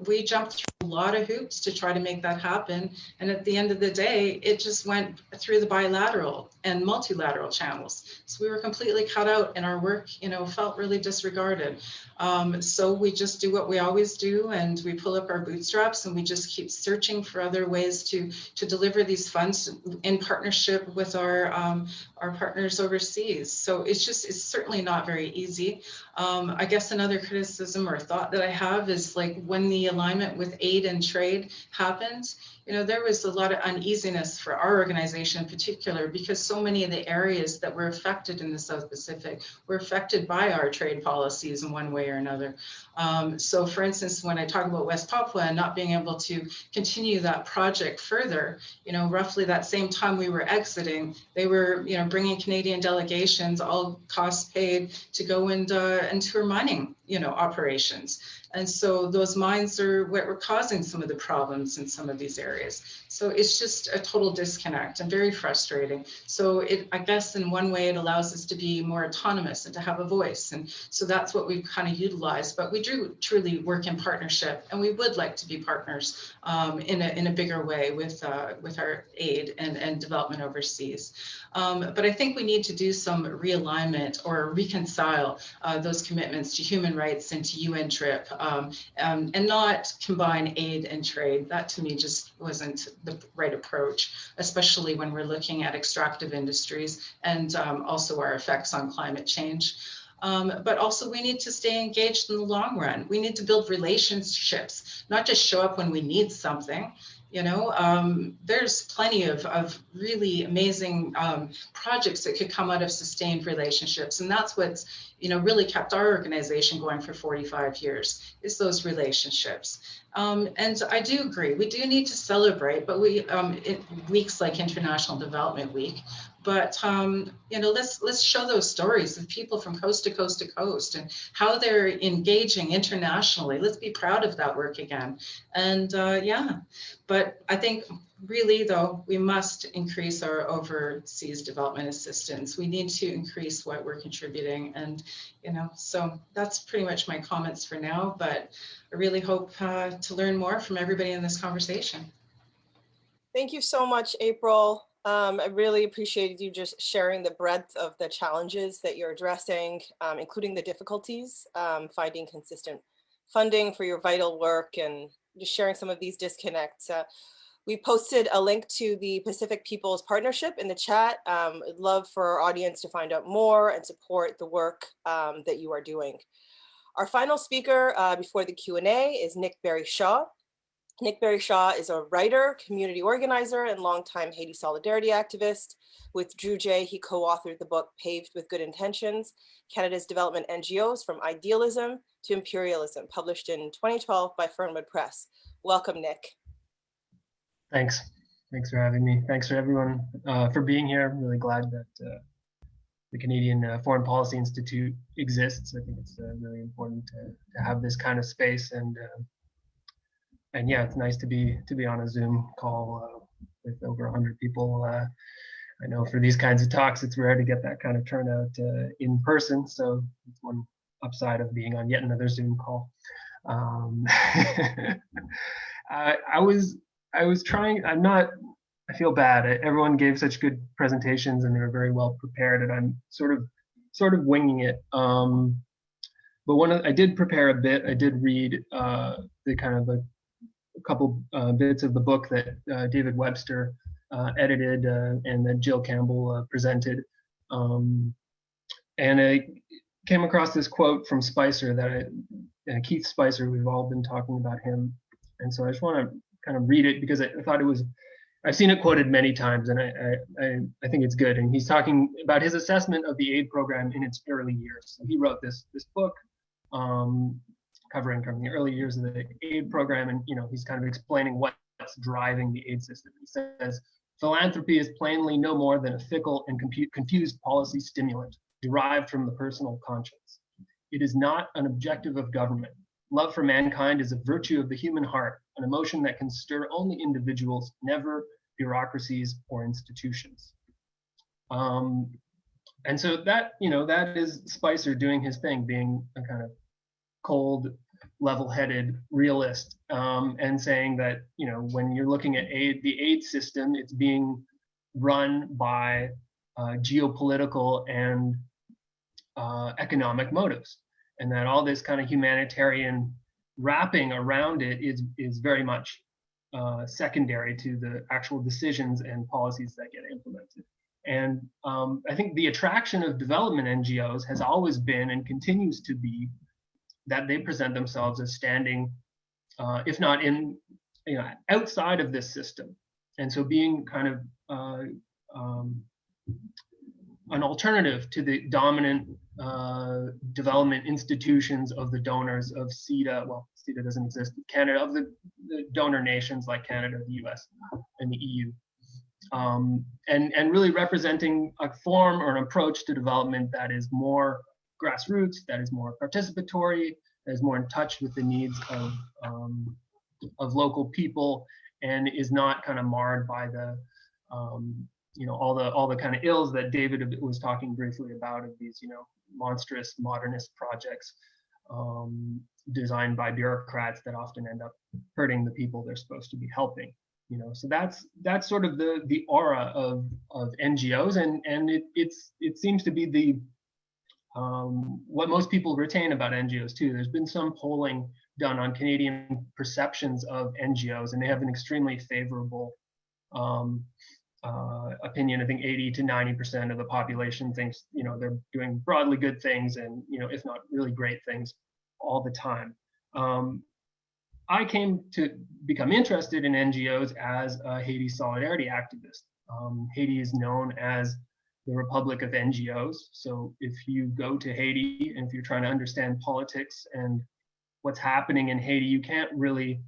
we jumped through a lot of hoops to try to make that happen. And at the end of the day, it just went through the bilateral and multilateral channels. So we were completely cut out, and our work, felt really disregarded. So we just do what we always do, and we pull up our bootstraps, and we just keep searching for other ways to deliver these funds in partnership with our partners overseas. So it's certainly not very easy. I guess another criticism or thought that I have is, like, when the alignment with aid and trade happened, there was a lot of uneasiness for our organization in particular, because so many of the areas that were affected in the South Pacific were affected by our trade policies in one way or another. So for instance, when I talk about West Papua and not being able to continue that project further, roughly that same time we were exiting, they were, bringing Canadian delegations, all costs paid, to go and tour mining, operations. And so those mines are what were causing some of the problems in some of these areas. So it's just a total disconnect and very frustrating. So I guess in one way it allows us to be more autonomous and to have a voice. And so that's what we've kind of utilized. But we do truly work in partnership, and we would like to be partners in a bigger way with our aid and development overseas. But I think we need to do some realignment or reconcile those commitments to human rights and to UN TRIP, and not combine aid and trade. That to me just wasn't the right approach, especially when we're looking at extractive industries and also our effects on climate change. But also we need to stay engaged in the long run. We need to build relationships, not just show up when we need something. There's plenty of really amazing projects that could come out of sustained relationships. And that's what's, really kept our organization going for 45 years, is those relationships. And I do agree, we do need to celebrate, but weeks like International Development Week. but let's show those stories of people from coast to coast to coast and how they're engaging internationally. Let's be proud of that work again. And but I think really though, we must increase our overseas development assistance. We need to increase what we're contributing, and so that's pretty much my comments for now, but I really hope to learn more from everybody in this conversation. Thank you so much, April. I really appreciated you just sharing the breadth of the challenges that you're addressing, including the difficulties, finding consistent funding for your vital work, and just sharing some of these disconnects. We posted a link to the Pacific Peoples Partnership in the chat. I'd love for our audience to find out more and support the work that you are doing. Our final speaker before the Q&A is Nick Berry-Shaw. Nick Berry-Shaw is a writer, community organizer, and longtime Haiti solidarity activist. With Drew J, he co-authored the book Paved with Good Intentions, Canada's Development NGOs from Idealism to Imperialism, published in 2012 by Fernwood Press. Welcome, Nick. Thanks for having me. Thanks for everyone for being here. I'm really glad that the Canadian Foreign Policy Institute exists. I think it's really important to have this kind of space, and yeah, it's nice to be on a Zoom call with over 100 people. I know for these kinds of talks, it's rare to get that kind of turnout in person, so it's one upside of being on yet another Zoom call. I was trying, I feel bad. Everyone gave such good presentations and they were very well prepared, and I'm sort of winging it. But I did prepare a bit. I did read the kind of a couple bits of the book that David Webster edited and that Jill Campbell presented. And I came across this quote from Spicer Keith Spicer. We've all been talking about him. And so I just want to kind of read it because I thought I've seen it quoted many times, and I think it's good. And he's talking about his assessment of the aid program in its early years. So he wrote this book covering from the early years of the aid program, and he's kind of explaining what's driving the aid system. He says, philanthropy is plainly no more than a fickle and confused policy stimulant derived from the personal conscience. It is not an objective of government. Love for mankind is a virtue of the human heart, an emotion that can stir only individuals, never bureaucracies or institutions. And so that is Spicer doing his thing, being a kind of cold, level-headed realist, and saying that when you're looking at the aid system, it's being run by geopolitical and economic motives, and that all this kind of humanitarian wrapping around it is very much secondary to the actual decisions and policies that get implemented. And I think the attraction of development NGOs has always been and continues to be that they present themselves as standing, if not in, outside of this system. And so being kind of an alternative to the dominant development institutions of the donors of CEDA. Well, CEDA doesn't exist in Canada, of the donor nations like Canada, the US, and the EU. And really representing a form or an approach to development that is more grassroots, that is more participatory, that is more in touch with the needs of local people, and is not kind of marred by the all the kind of ills that David was talking briefly about, of these monstrous modernist projects designed by bureaucrats that often end up hurting the people they're supposed to be helping. So that's sort of the aura of NGOs, and it seems to be the what most people retain about NGOs too. There's been some polling done on Canadian perceptions of NGOs, and they have an extremely favorable opinion. I think 80 to 90% of the population thinks they're doing broadly good things, and if not really great things all the time. I came to become interested in NGOs as a Haiti solidarity activist. Haiti is known as the Republic of NGOs. So if you go to Haiti and if you're trying to understand politics and what's happening in Haiti, you can't really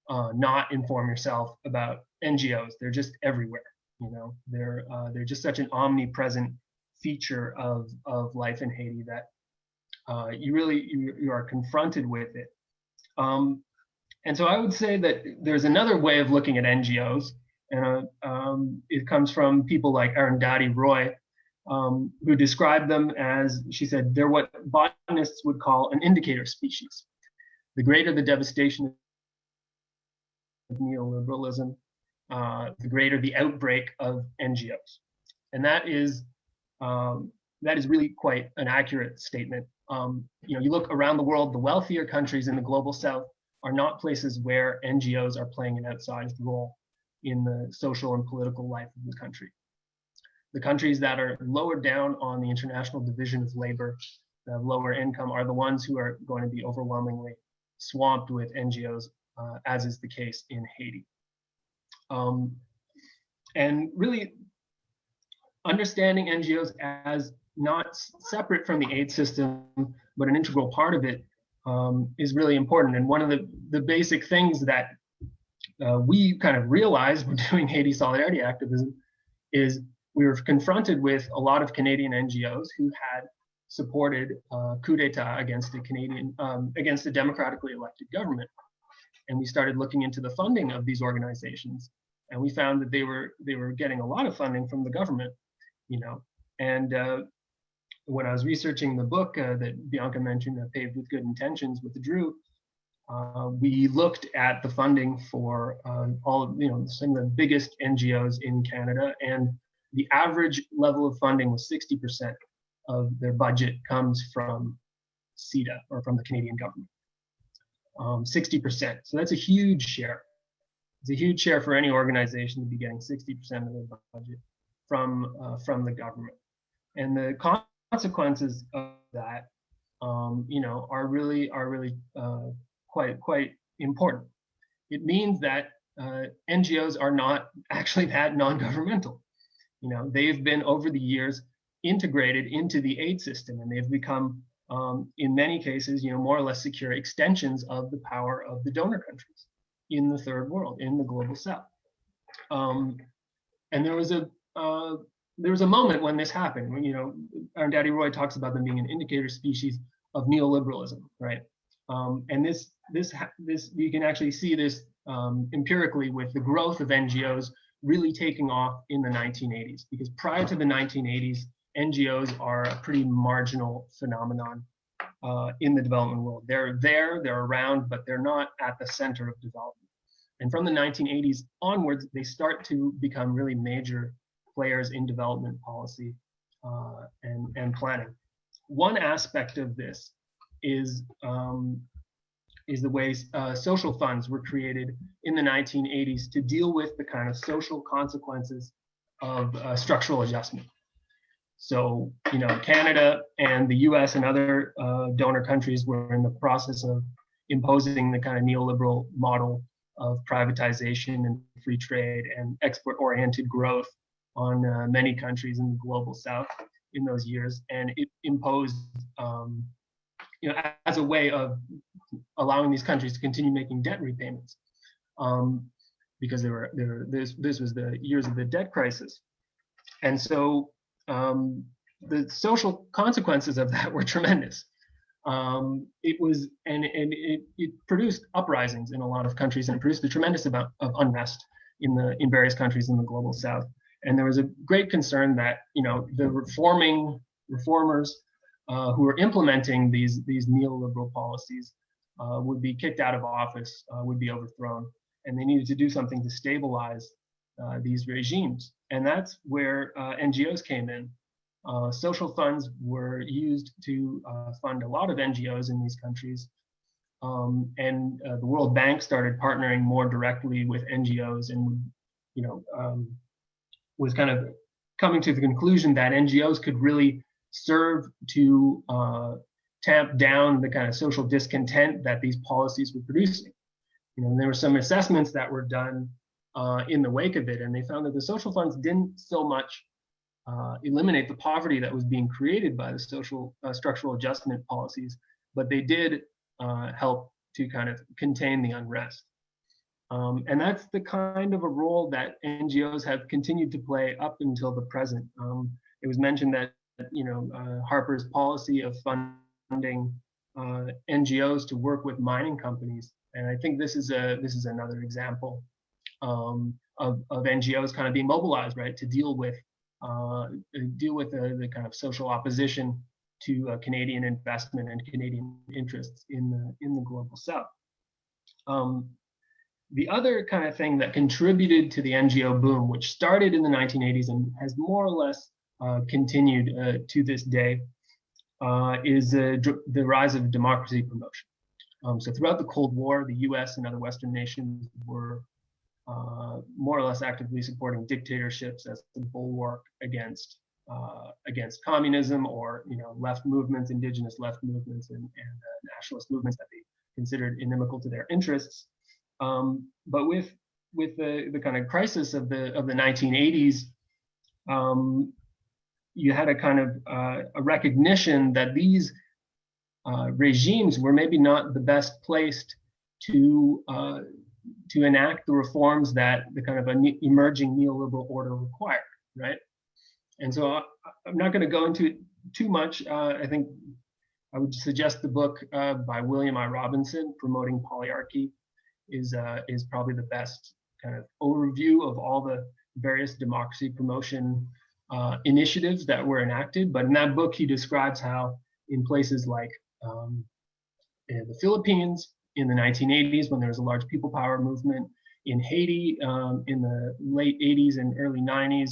not inform yourself about NGOs. They're just everywhere. You know, they're just such an omnipresent feature of life in Haiti that you are confronted with it. And so I would say that there's another way of looking at NGOs, and it comes from people like Arundhati Roy, who described them as, she said, they're what botanists would call an indicator species. The greater the devastation of neoliberalism, the greater the outbreak of NGOs. And that is really quite an accurate statement. You know, you look around the world, the wealthier countries in the global south are not places where NGOs are playing an outsized role in the social and political life of the country. The countries that are lower down on the international division of labor, lower income, are the ones who are going to be overwhelmingly swamped with NGOs, as is the case in Haiti. And really understanding NGOs as not separate from the aid system, but an integral part of it, is really important. And one of the basic things that we kind of realized when doing Haiti solidarity activism is we were confronted with a lot of Canadian NGOs who had supported coup d'etat against a democratically elected government. And we started looking into the funding of these organizations, and we found that they were getting a lot of funding from the government, you know. And when I was researching the book that Bianca mentioned, Paved with Good Intentions with Drew, we looked at the funding for all of, you know, some of the biggest NGOs in Canada, and the average level of funding was 60% of their budget comes from CEDA, or from the Canadian government. 60%. So that's a huge share. It's a huge share for any organization to be getting 60% of their budget from the government. And the consequences of that, you know, are really quite important. It means that NGOs are not actually that non-governmental. You know, they've been over the years integrated into the aid system, and they've become, in many cases, you know, more or less secure extensions of the power of the donor countries in the third world, in the global south. And there was a moment when this happened. When, you know, Arundhati Roy talks about them being an indicator species of neoliberalism, right? And this you can actually see this empirically with the growth of NGOs really taking off in the 1980s, because prior to the 1980s, NGOs are a pretty marginal phenomenon in the development world. They're around, but they're not at the center of development. And from the 1980s onwards, they start to become really major players in development policy and planning. One aspect of this is the way social funds were created in the 1980s to deal with the kind of social consequences of structural adjustment. So, you know, Canada and the US and other donor countries were in the process of imposing the kind of neoliberal model of privatization and free trade and export-oriented growth on many countries in the global south in those years. And it imposed, you know, as a way of allowing these countries to continue making debt repayments, because this was the years of the debt crisis. And so the social consequences of that were tremendous. It produced uprisings in a lot of countries, and it produced a tremendous amount of unrest in various countries in the global south. And there was a great concern that, you know, the reformers who were implementing these neoliberal policies would be kicked out of office, would be overthrown, and they needed to do something to stabilize these regimes. And that's where NGOs came in. Social funds were used to fund a lot of NGOs in these countries. And the World Bank started partnering more directly with NGOs, and, you know, was kind of coming to the conclusion that NGOs could really serve to tamp down the kind of social discontent that these policies were producing. You know, and there were some assessments that were done in the wake of it, and they found that the social funds didn't so much eliminate the poverty that was being created by the social structural adjustment policies, but they did help to kind of contain the unrest. And that's the kind of a role that NGOs have continued to play up until the present. It was mentioned that Harper's policy of funding NGOs to work with mining companies, and I think this is another example of NGOs kind of being mobilized, right, to deal with the kind of social opposition to Canadian investment and Canadian interests in the global South. The other kind of thing that contributed to the NGO boom, which started in the 1980s and has more or less continued to this day, is the rise of democracy promotion. So throughout the Cold War, the US and other Western nations were more or less actively supporting dictatorships as the bulwark against communism, or left movements, indigenous left movements, and nationalist movements that they considered inimical to their interests. But with the kind of crisis of the 1980s, you had a kind of a recognition that these regimes were maybe not the best placed to enact the reforms that the kind of emerging neoliberal order required, right? And so I'm not going to go into it too much. I think I would suggest the book by William I. Robinson, Promoting Polyarchy, is probably the best kind of overview of all the various democracy promotion initiatives that were enacted. But in that book, he describes how in places like in the Philippines in the 1980s, when there was a large people power movement, in Haiti in the late 80s and early 90s,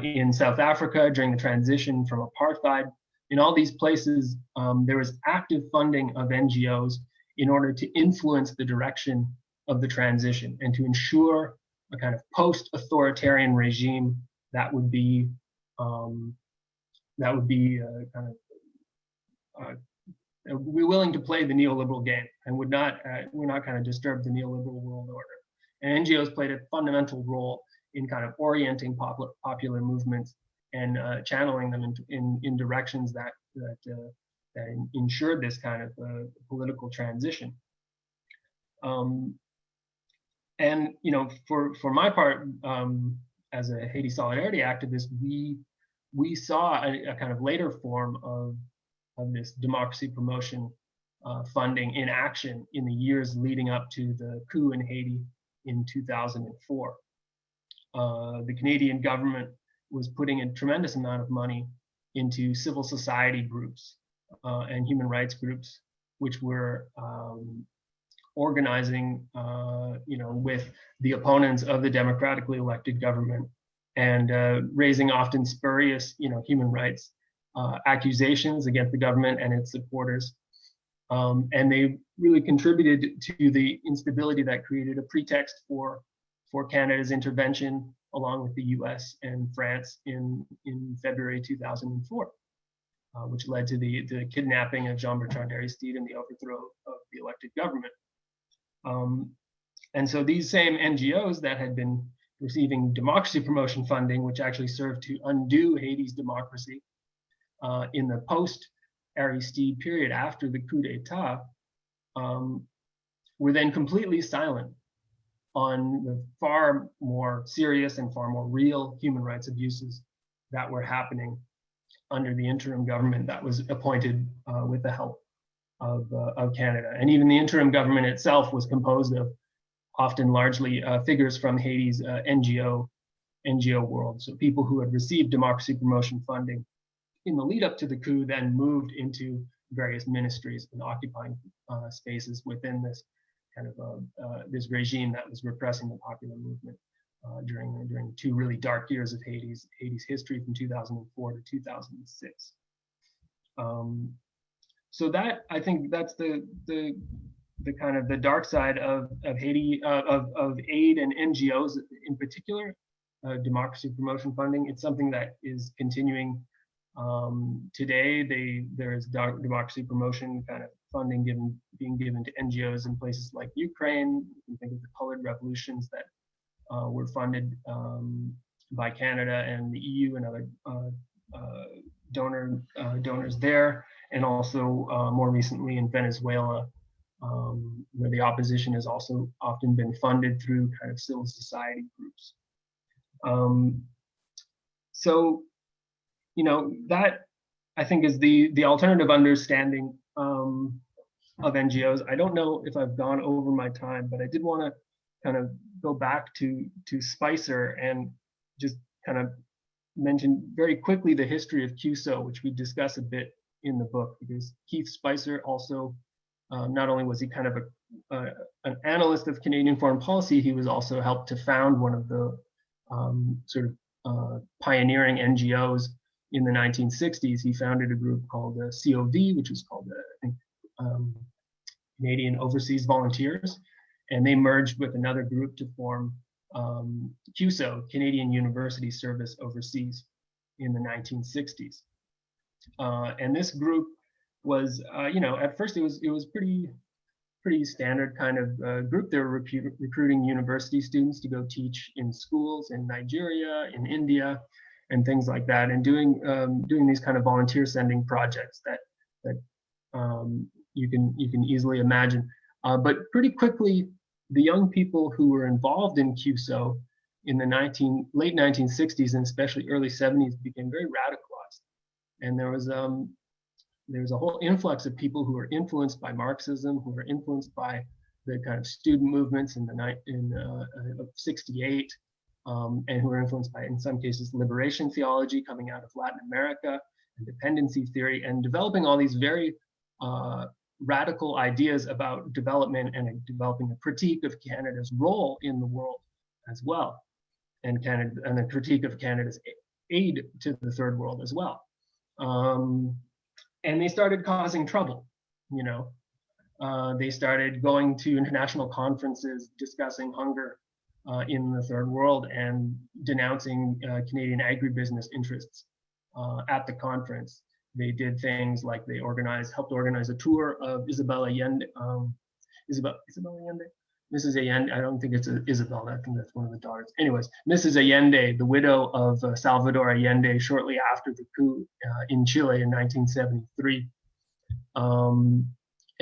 in South Africa during the transition from apartheid, in all these places, there was active funding of NGOs in order to influence the direction of the transition and to ensure a kind of post-authoritarian regime that would be willing to play the neoliberal game and would not kind of disturb the neoliberal world order. And NGOs played a fundamental role in kind of orienting popular movements and channeling them in directions that ensured this kind of political transition. And for my part, as a Haiti Solidarity activist, we saw a kind of later form of this democracy promotion funding in action in the years leading up to the coup in Haiti in 2004. The Canadian government was putting a tremendous amount of money into civil society groups and human rights groups, which were organizing, with the opponents of the democratically elected government and raising often spurious, human rights accusations against the government and its supporters. And they really contributed to the instability that created a pretext for Canada's intervention, along with the US and France in February 2004, which led to the kidnapping of Jean-Bertrand Aristide and the overthrow of the elected government. And so these same NGOs that had been receiving democracy promotion funding, which actually served to undo Haiti's democracy in the post-Aristide period after the coup d'etat, were then completely silent on the far more serious and far more real human rights abuses that were happening under the interim government that was appointed with the help of Canada. And even the interim government itself was composed of often largely figures from Haiti's NGO world. So people who had received democracy promotion funding in the lead up to the coup then moved into various ministries and occupying spaces within this kind of this regime that was repressing the popular movement during two really dark years of Haiti's history from 2004 to 2006. So that, I think, that's the kind of the dark side of Haiti, of aid and NGOs in particular, democracy promotion funding. It's something that is continuing today. There is democracy promotion kind of funding being given to NGOs in places like Ukraine. You think of the colored revolutions that were funded by Canada and the EU and other donors there, and also more recently in Venezuela, where the opposition has also often been funded through kind of civil society groups. So, you know, that I think is the alternative understanding of NGOs. I don't know if I've gone over my time, but I did want to kind of go back to Spicer and just kind of mention very quickly the history of CUSO, which we discuss a bit in the book, because Keith Spicer also, not only was he kind of an analyst of Canadian foreign policy, he was also helped to found one of the sort of pioneering NGOs in the 1960s. He founded a group called COV, which was called, I think, Canadian Overseas Volunteers, and they merged with another group to form CUSO, Canadian University Service Overseas, in the 1960s. And this group was, you know, at first it was pretty standard kind of group. They were recruiting university students to go teach in schools in Nigeria, in India, and things like that, and doing these kind of volunteer sending projects that you can easily imagine. But pretty quickly, the young people who were involved in CUSO in the late 1960s and especially early 70s became very radicalized, and there was a whole influx of people who were influenced by Marxism, who were influenced by the kind of student movements in '68, and who were influenced by, in some cases, liberation theology coming out of Latin America, and dependency theory, and developing all these very radical ideas about development and developing a critique of Canada's role in the world as well, and a critique of Canada's aid to the third world as well. And they started causing trouble, you know. They started going to international conferences discussing hunger in the third world and denouncing Canadian agribusiness interests at the conference. They did things like they helped organize a tour of Isabel Allende, Isabel Allende? Mrs. Allende, I don't think it's Isabel, I think that's one of the daughters. Anyways, Mrs. Allende, the widow of Salvador Allende, shortly after the coup in Chile in 1973, and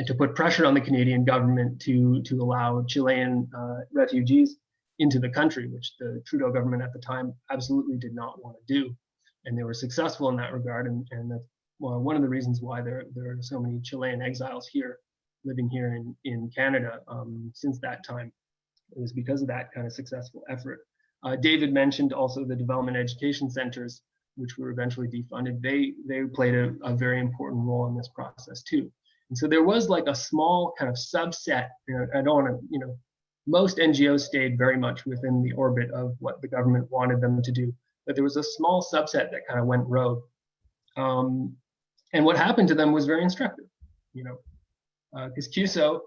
to put pressure on the Canadian government to allow Chilean refugees into the country, which the Trudeau government at the time absolutely did not want to do. And they were successful in that regard, and that's one of the reasons why there are so many Chilean exiles here, living here in Canada since that time. It was because of that kind of successful effort. David mentioned also the development education centers, which were eventually defunded. They played a very important role in this process too. And so there was like a small kind of subset, you know, I don't want to, you know, most NGOs stayed very much within the orbit of what the government wanted them to do, but there was a small subset that kind of went rogue. And what happened to them was very instructive, you know, because CUSO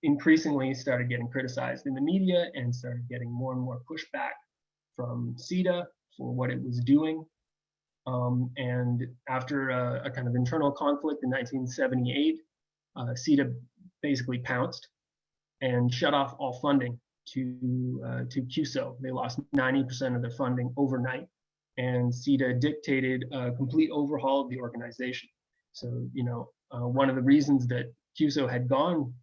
increasingly started getting criticized in the media and started getting more and more pushback from CETA for what it was doing. And after a kind of internal conflict in 1978, CETA basically pounced and shut off all funding to CUSO. They lost 90% of their funding overnight, and CETA dictated a complete overhaul of the organization. So, you know, one of the reasons that CUSO had gone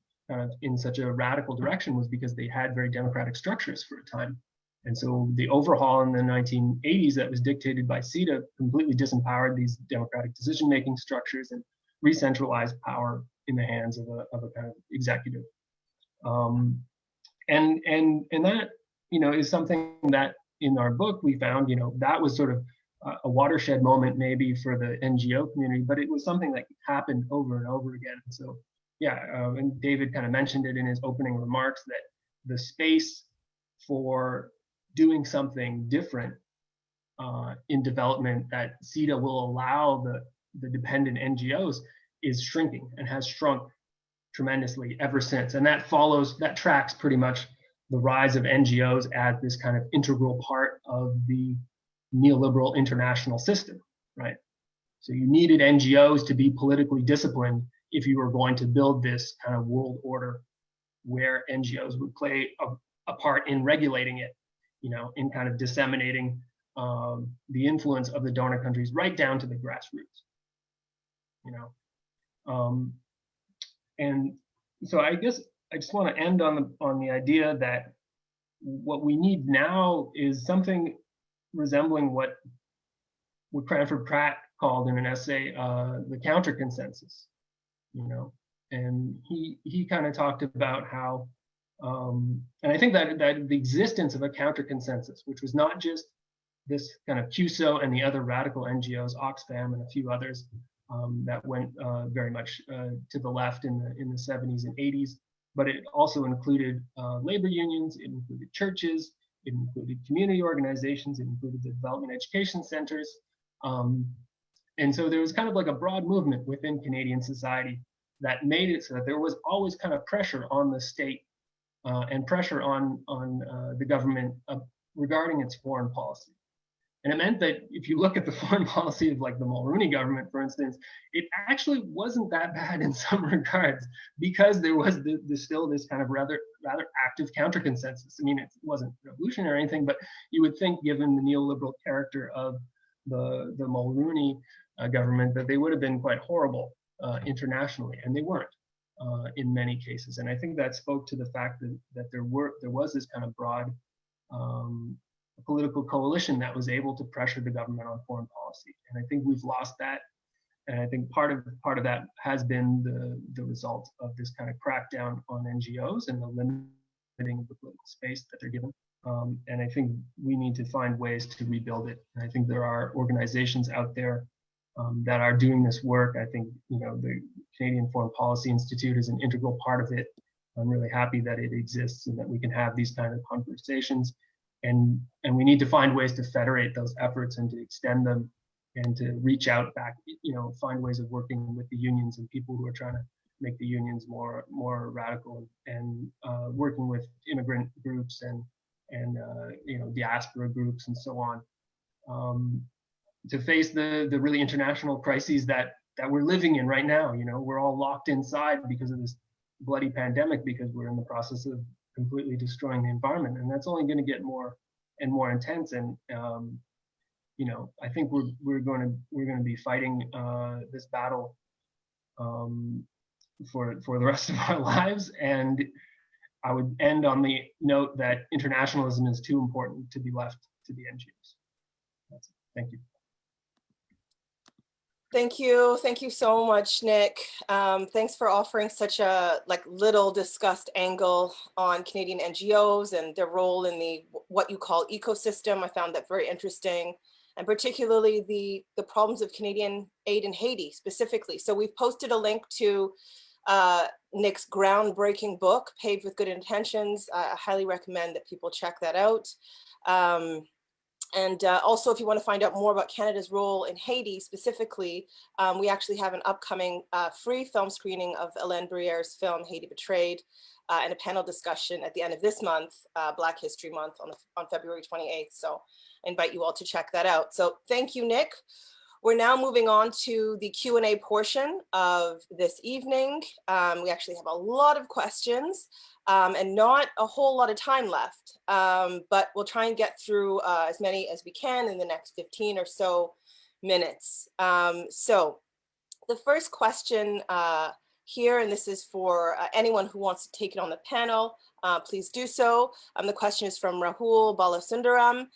in such a radical direction was because they had very democratic structures for a time. And so the overhaul in the 1980s that was dictated by CETA completely disempowered these democratic decision-making structures and re-centralized power in the hands of a kind of executive. And that, you know, is something that in our book we found, you know, that was sort of a watershed moment maybe for the NGO community, but it was something that happened over and over again. So yeah, and David kind of mentioned it in his opening remarks that the space for doing something different in development that CETA will allow the dependent NGOs is shrinking and has shrunk tremendously ever since. And that tracks pretty much the rise of NGOs as this kind of integral part of the neoliberal international system, right? So you needed NGOs to be politically disciplined if you were going to build this kind of world order where NGOs would play a part in regulating it, you know, in kind of disseminating the influence of the donor countries right down to the grassroots, you know. And so I guess I just want to end on the idea that what we need now is something resembling what Cranford Pratt called in an essay the counter consensus, and he kind of talked about how, and I think that the existence of a counter consensus, which was not just this kind of CUSO and the other radical NGOs, Oxfam and a few others that went very much to the left in the 70s and 80s, but it also included labor unions, it included churches, it included community organizations, it included the development education centers. And so there was kind of like a broad movement within Canadian society that made it so that there was always kind of pressure on the state and pressure on the government regarding its foreign policy. And it meant that if you look at the foreign policy of like the Mulroney government, for instance, it actually wasn't that bad in some regards, because there was still this kind of rather active counter consensus. I mean, it wasn't revolutionary or anything, but you would think, given the neoliberal character of the Mulroney government, that they would have been quite horrible internationally, and they weren't in many cases. And I think that spoke to the fact that there was this kind of broad political coalition that was able to pressure the government on foreign policy. And I think we've lost that. And I think part of that has been the result of this kind of crackdown on NGOs and the limiting of the political space that they're given. And I think we need to find ways to rebuild it. And I think there are organizations out there that are doing this work. I think the Canadian Foreign Policy Institute is an integral part of it. I'm really happy that it exists and that we can have these kind of conversations. And we need to find ways to federate those efforts and to extend them and to reach out back, find ways of working with the unions and people who are trying to make the unions more radical, and working with immigrant groups and diaspora groups and so on, to face the really international crises that we're living in right now. We're all locked inside because of this bloody pandemic, because we're in the process of completely destroying the environment, and that's only going to get more and more intense. And I think we're going to be fighting this battle for the rest of our lives. And I would end on the note that internationalism is too important to be left to the NGOs. That's it. Thank you. Thank you so much, Nick. Thanks for offering such a little discussed angle on Canadian NGOs and their role in the what you call ecosystem. I found that very interesting, and particularly the problems of Canadian aid in Haiti specifically. So we've posted a link to Nick's groundbreaking book, Paved with Good Intentions. I highly recommend that people check that out. And also, if you want to find out more about Canada's role in Haiti specifically, we actually have an upcoming free film screening of Hélène Bruyère's film, Haiti Betrayed, and a panel discussion at the end of this month, Black History Month, on February 28th. So I invite you all to check that out. So thank you, Nick. We're now moving on to the Q&A portion of this evening. We actually have a lot of questions and not a whole lot of time left, but we'll try and get through as many as we can in the next 15 or so minutes. So the first question here, and this is for anyone who wants to take it on the panel, please do so. The question is from Rahul Balasundaram.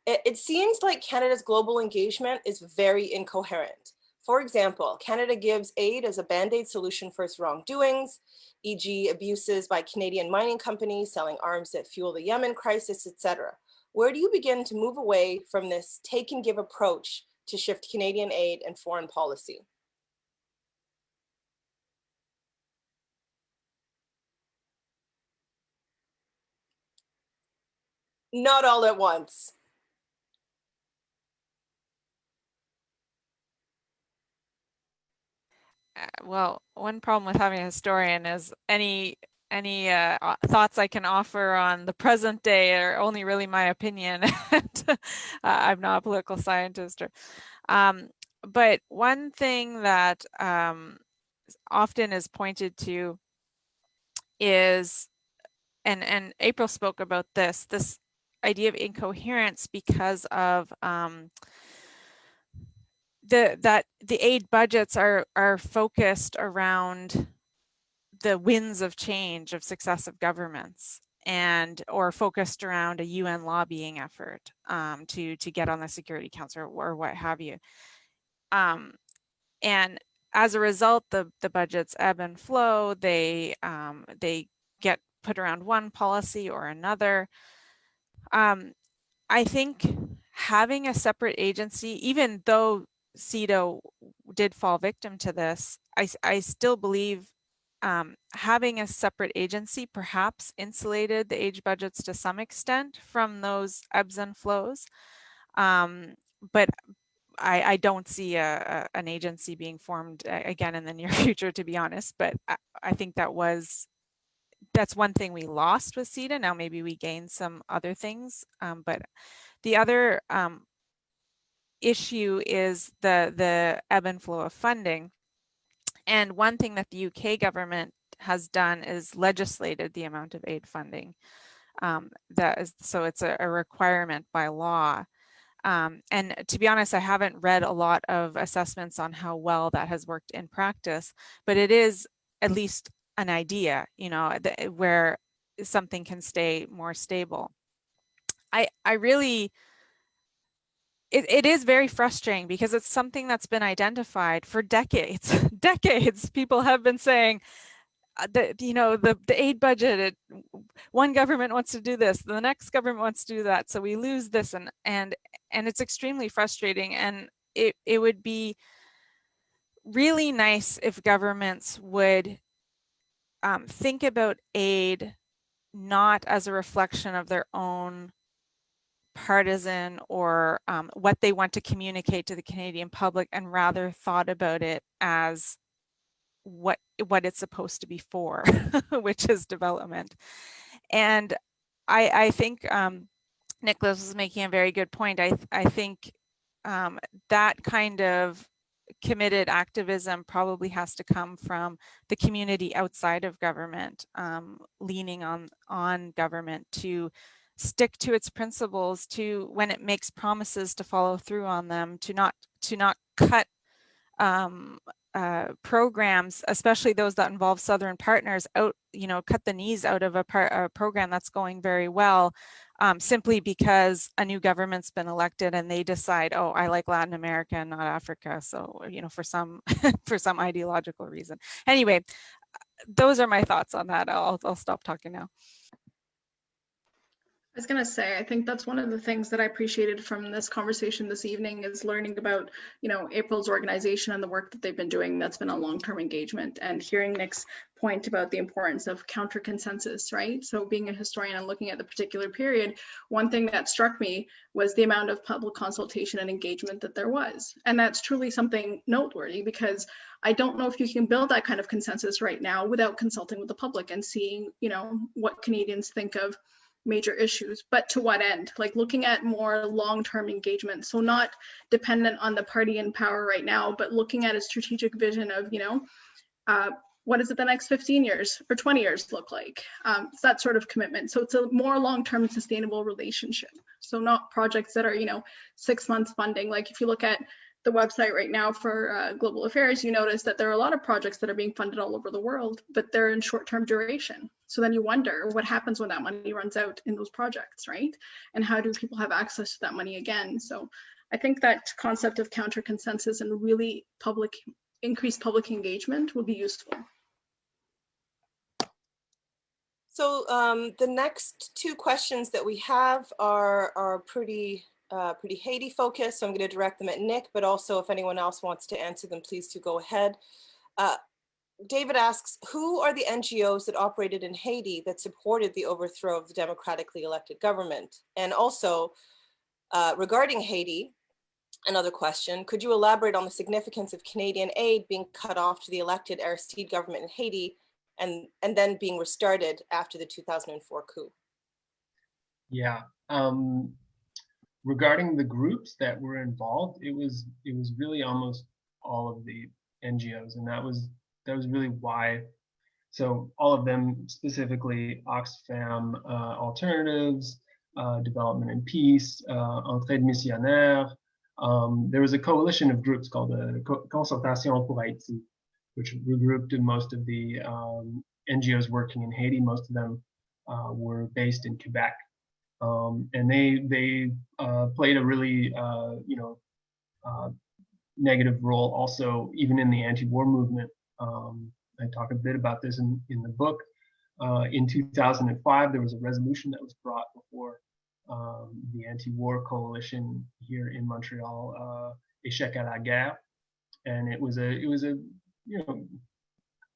It seems like Canada's global engagement is very incoherent. For example, Canada gives aid as a band-aid solution for its wrongdoings, e.g. abuses by Canadian mining companies selling arms that fuel the Yemen crisis, etc. Where do you begin to move away from this take and give approach to shift Canadian aid and foreign policy? Not all at once. Well, one problem with having a historian is any thoughts I can offer on the present day are only really my opinion. And, I'm not a political scientist. But one thing that often is pointed to is, and April spoke about this idea of incoherence because of that the aid budgets are focused around the winds of change of successive governments, and or focused around a UN lobbying effort to get on the Security Council or what have you. And as a result, the budgets ebb and flow. They get put around one policy or another. I think having a separate agency, even though CEDA did fall victim to this, I still believe having a separate agency perhaps insulated the age budgets to some extent from those ebbs and flows. But I don't see an agency being formed again in the near future, to be honest. But I think that's one thing we lost with CEDA. Now maybe we gained some other things. But the other issue is the ebb and flow of funding. And one thing that the UK government has done is legislated the amount of aid funding. So it's a requirement by law. And to be honest, I haven't read a lot of assessments on how well that has worked in practice, but it is at least an idea, you know, where something can stay more stable. I really, it is very frustrating because it's something that's been identified for decades. Decades, people have been saying, the aid budget, one government wants to do this, the next government wants to do that, so we lose this, and it's extremely frustrating. And it would be really nice if governments would think about aid not as a reflection of their own partisan or what they want to communicate to the Canadian public, and rather thought about it as what it's supposed to be for, which is development. And I think Nicholas was making a very good point. I think that kind of committed activism probably has to come from the community outside of government, leaning on government to stick to its principles, to, when it makes promises, to follow through on them, to not cut programs, especially those that involve Southern partners, out, cut the knees out of a program that's going very well, simply because a new government's been elected and they decide, oh, I like Latin America and not Africa. So, for some for some ideological reason. Anyway, those are my thoughts on that. I'll stop talking now. I was going to say, I think that's one of the things that I appreciated from this conversation this evening is learning about, April's organization and the work that they've been doing. That's been a long-term engagement, and hearing Nick's point about the importance of counter-consensus, right? So being a historian and looking at the particular period, one thing that struck me was the amount of public consultation and engagement that there was. And that's truly something noteworthy, because I don't know if you can build that kind of consensus right now without consulting with the public and seeing, what Canadians think of major issues, but to what end? Like looking at more long-term engagement. So not dependent on the party in power right now, but looking at a strategic vision of, what does it the next 15 years or 20 years look like? It's that sort of commitment. So it's a more long-term sustainable relationship. So not projects that are, 6 months funding. Like if you look at the website right now for global affairs, you notice that there are a lot of projects that are being funded all over the world, but they're in short-term duration. So then you wonder what happens when that money runs out in those projects, right? And how do people have access to that money again? So I think that concept of counter consensus and really increased public engagement would be useful. So the next two questions that we have are pretty Haiti focused, so I'm going to direct them at Nick, but also if anyone else wants to answer them, please do go ahead. David asks, who are the NGOs that operated in Haiti that supported the overthrow of the democratically elected government? And also, regarding Haiti, another question, could you elaborate on the significance of Canadian aid being cut off to the elected Aristide government in Haiti and then being restarted after the 2004 coup? Yeah. Regarding the groups that were involved, it was really almost all of the NGOs, and that was really why. So all of them, specifically Oxfam Alternatives, Development and Peace, Entraide Missionnaire. There was a coalition of groups called the Concertation pour Haïti, which regrouped most of the NGOs working in Haiti. Most of them were based in Quebec, and they played a really negative role also even in the anti-war movement. I talk a bit about this in the book. In 2005, there was a resolution that was brought before the anti-war coalition here in Montreal, Échec à la guerre, and it was a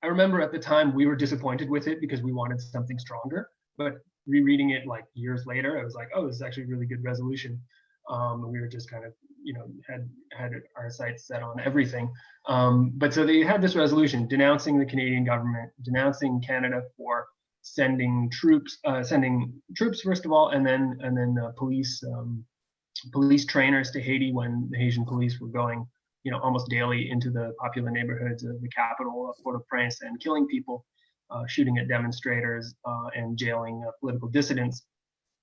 I remember at the time we were disappointed with it because we wanted something stronger, but rereading it like years later, I was like, oh, this is actually a really good resolution. We were just kind of, had our sights set on everything. But so they had this resolution denouncing the Canadian government, denouncing Canada for sending troops first of all, and then police trainers to Haiti when the Haitian police were going, almost daily into the popular neighborhoods of the capital, Port-au-Prince, and killing people, shooting at demonstrators, and jailing political dissidents.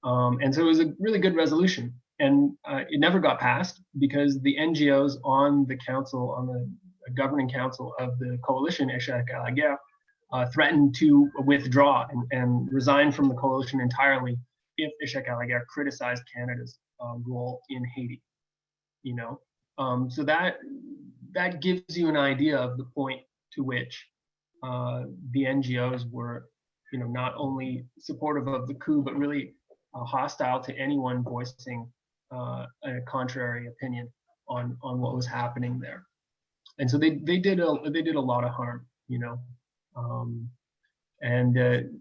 And so it was a really good resolution. And it never got passed because the NGOs on the council, on the governing council of the coalition, Échec à la guerre, threatened to withdraw and resign from the coalition entirely if Échec à la guerre criticized Canada's role in Haiti. So that gives you an idea of the point to which the NGOs were, not only supportive of the coup, but really hostile to anyone voicing a contrary opinion on what was happening there. And so they did a lot of harm,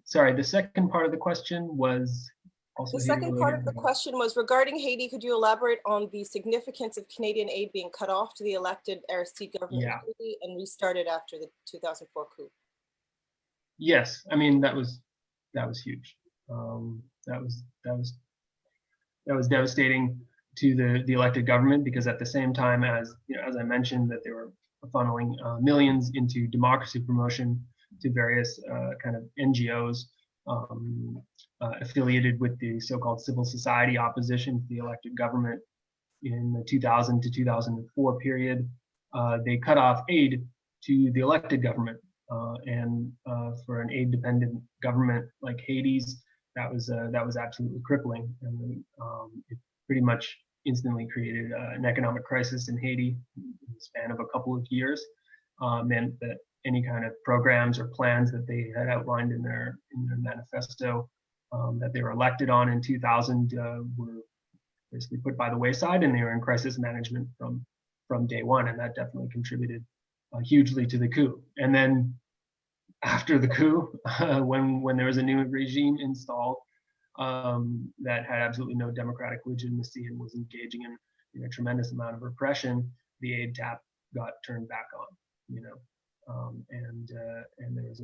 sorry, the second part of the question was also the second part of the question was regarding Haiti. Could you elaborate on the significance of Canadian aid being cut off to the elected RC government in Haiti and restarted after the 2004 coup? Yes, I mean that was huge. That was devastating to the elected government because at the same time as as I mentioned that they were funneling millions into democracy promotion to various kind of NGOs affiliated with the so-called civil society opposition to the elected government in the 2000 to 2004 period. They cut off aid to the elected government, and for an aid-dependent government like Haiti's, that was absolutely crippling, and it pretty much instantly created an economic crisis in Haiti in the span of a couple of years. Meant that any kind of programs or plans that they had outlined in their manifesto that they were elected on in 2000 were basically put by the wayside, and they were in crisis management from day one, and that definitely contributed hugely to the coup. And then after the coup, when there was a new regime installed that had absolutely no democratic legitimacy and was engaging in a tremendous amount of repression, the aid tap got turned back on, and there was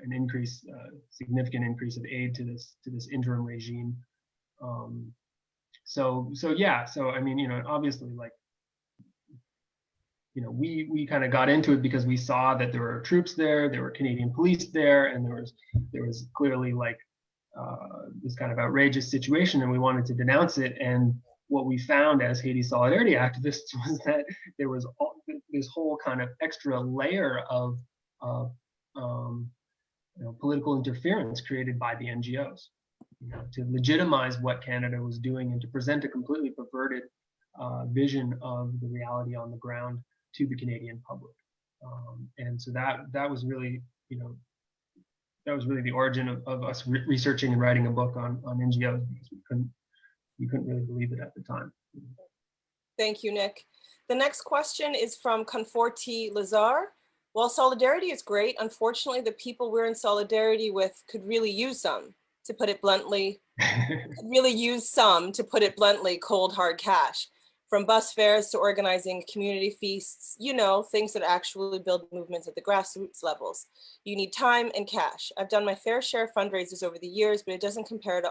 an increase, significant increase of aid to this interim regime. So I mean, obviously, like, we kind of got into it because we saw that there were troops there were Canadian police there, and there was clearly like this kind of outrageous situation, and we wanted to denounce it. And what we found as Haiti solidarity activists was that there was this whole kind of extra layer of political interference created by the NGOs, to legitimize what Canada was doing and to present a completely perverted vision of the reality on the ground to the Canadian public. And so that was really, the origin of us researching and writing a book on NGOs, because we couldn't really believe it at the time. Thank you, Nick. The next question is from Conforti Lazar. While solidarity is great, unfortunately, the people we're in solidarity with could really use some, to put it bluntly, cold, hard cash. From bus fares to organizing community feasts, things that actually build movements at the grassroots levels. You need time and cash. I've done my fair share of fundraisers over the years, but it doesn't compare to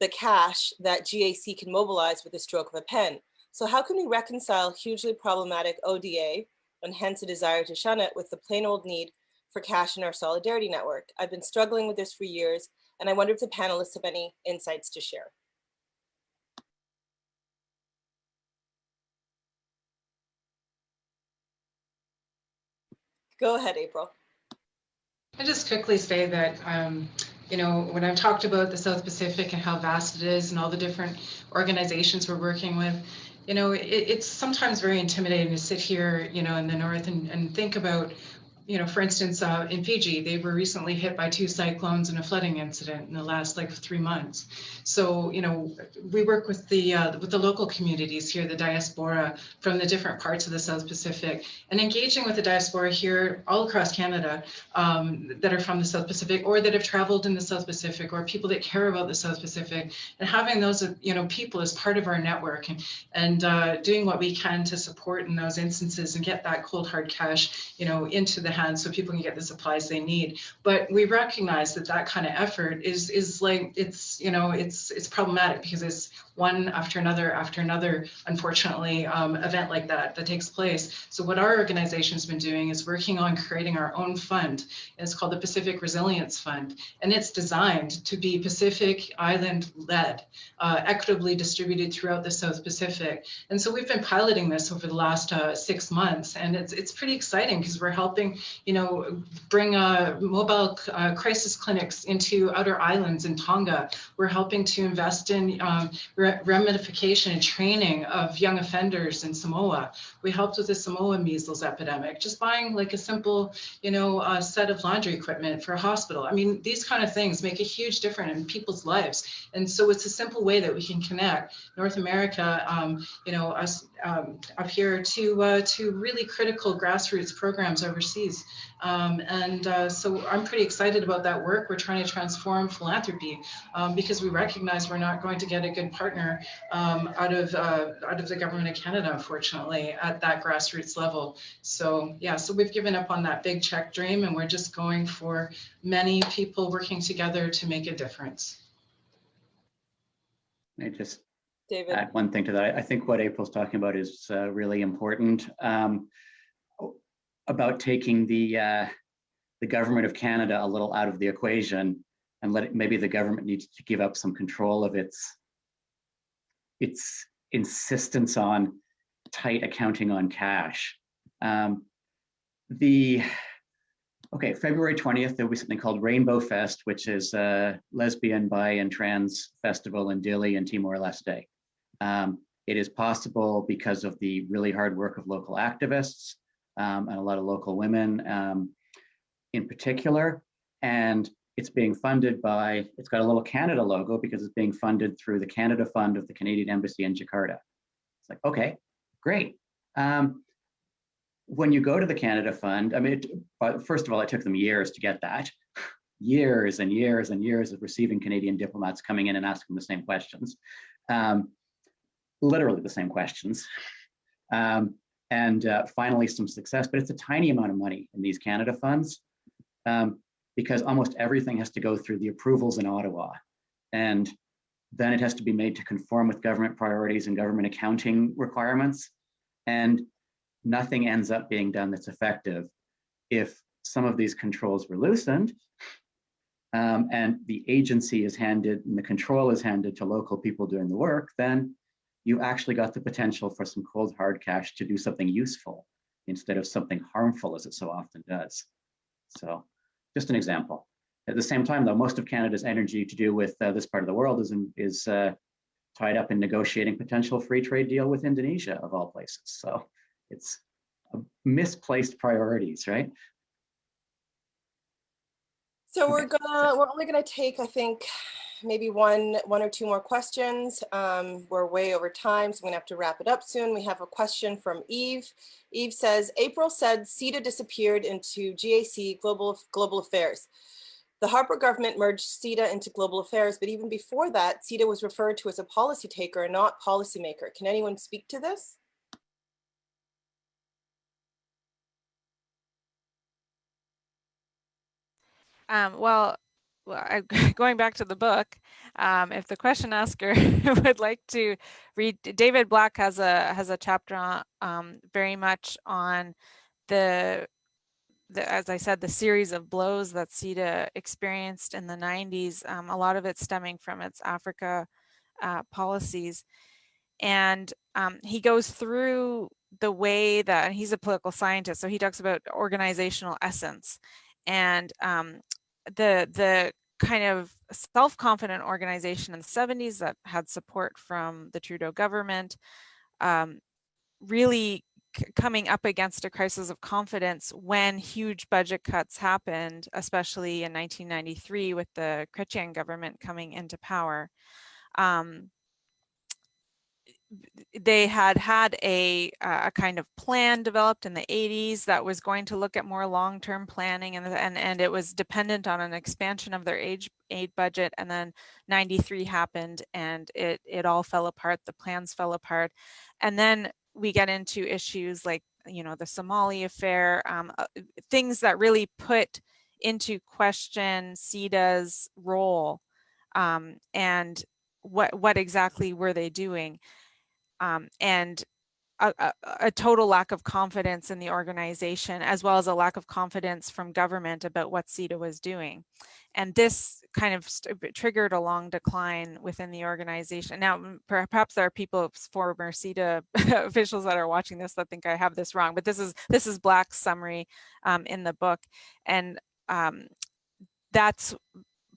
the cash that GAC can mobilize with the stroke of a pen. So how can we reconcile hugely problematic ODA, and hence a desire to shun it, with the plain old need for cash in our solidarity network? I've been struggling with this for years, and I wonder if the panelists have any insights to share. Go ahead, April. I just quickly say that, you know, when I've talked about the South Pacific and how vast it is and all the different organizations we're working with, you know, it's sometimes very intimidating to sit here, you know, in the north and think about, you know, for instance, in Fiji, they were recently hit by 2 cyclones and a flooding incident in the last like 3 months. So, you know, we work with the local communities here, the diaspora from the different parts of the South Pacific, and engaging with the diaspora here all across Canada that are from the South Pacific or that have traveled in the South Pacific, or people that care about the South Pacific, and having those, you know, people as part of our network, and doing what we can to support in those instances and get that cold hard cash, you know, into the hands so people can get the supplies they need. But we recognize that that kind of effort is like, it's, you know, it's problematic because it's one after another, unfortunately, event like that takes place. So what our organization has been doing is working on creating our own fund. And it's called the Pacific Resilience Fund. And it's designed to be Pacific Island led, equitably distributed throughout the South Pacific. And so we've been piloting this over the last 6 months. And it's pretty exciting because we're helping, you know, bring mobile crisis clinics into outer islands in Tonga. We're helping to invest in remediation and training of young offenders in Samoa. We helped with the Samoa measles epidemic, just buying like a simple, you know, set of laundry equipment for a hospital. I mean, these kind of things make a huge difference in people's lives. And so it's a simple way that we can connect North America, you know, us up here to really critical grassroots programs overseas. So I'm pretty excited about that work. We're trying to transform philanthropy because we recognize we're not going to get a good partner out of the government of Canada, unfortunately, at that grassroots level. So yeah, so we've given up on that big check dream, and we're just going for many people working together to make a difference. I just David. add one thing to that. I think what April's talking about is really important, about taking the government of Canada a little out of the equation and maybe the government needs to give up some control of its insistence on tight accounting on cash. February 20th, there'll be something called Rainbow Fest, which is a lesbian, bi, and trans festival in Dili and Timor-Leste. It is possible because of the really hard work of local activists and a lot of local women in particular. And it's being funded by, it's got a little Canada logo because it's being funded through the Canada Fund of the Canadian Embassy in Jakarta. It's like, okay, great. When you go to the Canada Fund, I mean, first of all, it took them years to get that. Years and years and years of receiving Canadian diplomats coming in and asking the same questions. Literally the same questions. Finally some success, but it's a tiny amount of money in these Canada funds because almost everything has to go through the approvals in Ottawa. And then it has to be made to conform with government priorities and government accounting requirements. And nothing ends up being done that's effective. If some of these controls were loosened and the agency is handed and the control is handed to local people doing the work, then you actually got the potential for some cold hard cash to do something useful instead of something harmful as it so often does. So just an example. At the same time though, most of Canada's energy to do with this part of the world is tied up in negotiating potential free trade deal with Indonesia of all places. So it's misplaced priorities, right? So we're only gonna take, I think, maybe one or two more questions. We're way over time, so I'm gonna have to wrap it up soon. We have a question from Eve. Eve says, April said CETA disappeared into GAC, Global Affairs. The Harper government merged CETA into Global Affairs, but even before that, CETA was referred to as a policy taker and not policymaker. Can anyone speak to this? Going back to the book, if the question asker would like to read, David Black has a chapter very much on the, as I said, the series of blows that CETA experienced in the 90s, a lot of it stemming from its Africa policies. And he goes through the way that, he's a political scientist, so he talks about organizational essence. And the kind of self-confident organization in the 70s that had support from the Trudeau government, really coming up against a crisis of confidence when huge budget cuts happened, especially in 1993 with the Chrétien government coming into power. They had a kind of plan developed in the 80s that was going to look at more long-term planning, and it was dependent on an expansion of their aid budget. And then 93 happened, and it all fell apart. The plans fell apart, and then we get into issues like, you know, the Somali affair, things that really put into question CEDA's role, and what exactly were they doing. And a total lack of confidence in the organization, as well as a lack of confidence from government about what CEDA was doing. And this kind of triggered a long decline within the organization. Now, perhaps there are people, former CEDA officials that are watching this that think I have this wrong, but this is Black's summary in the book. And that's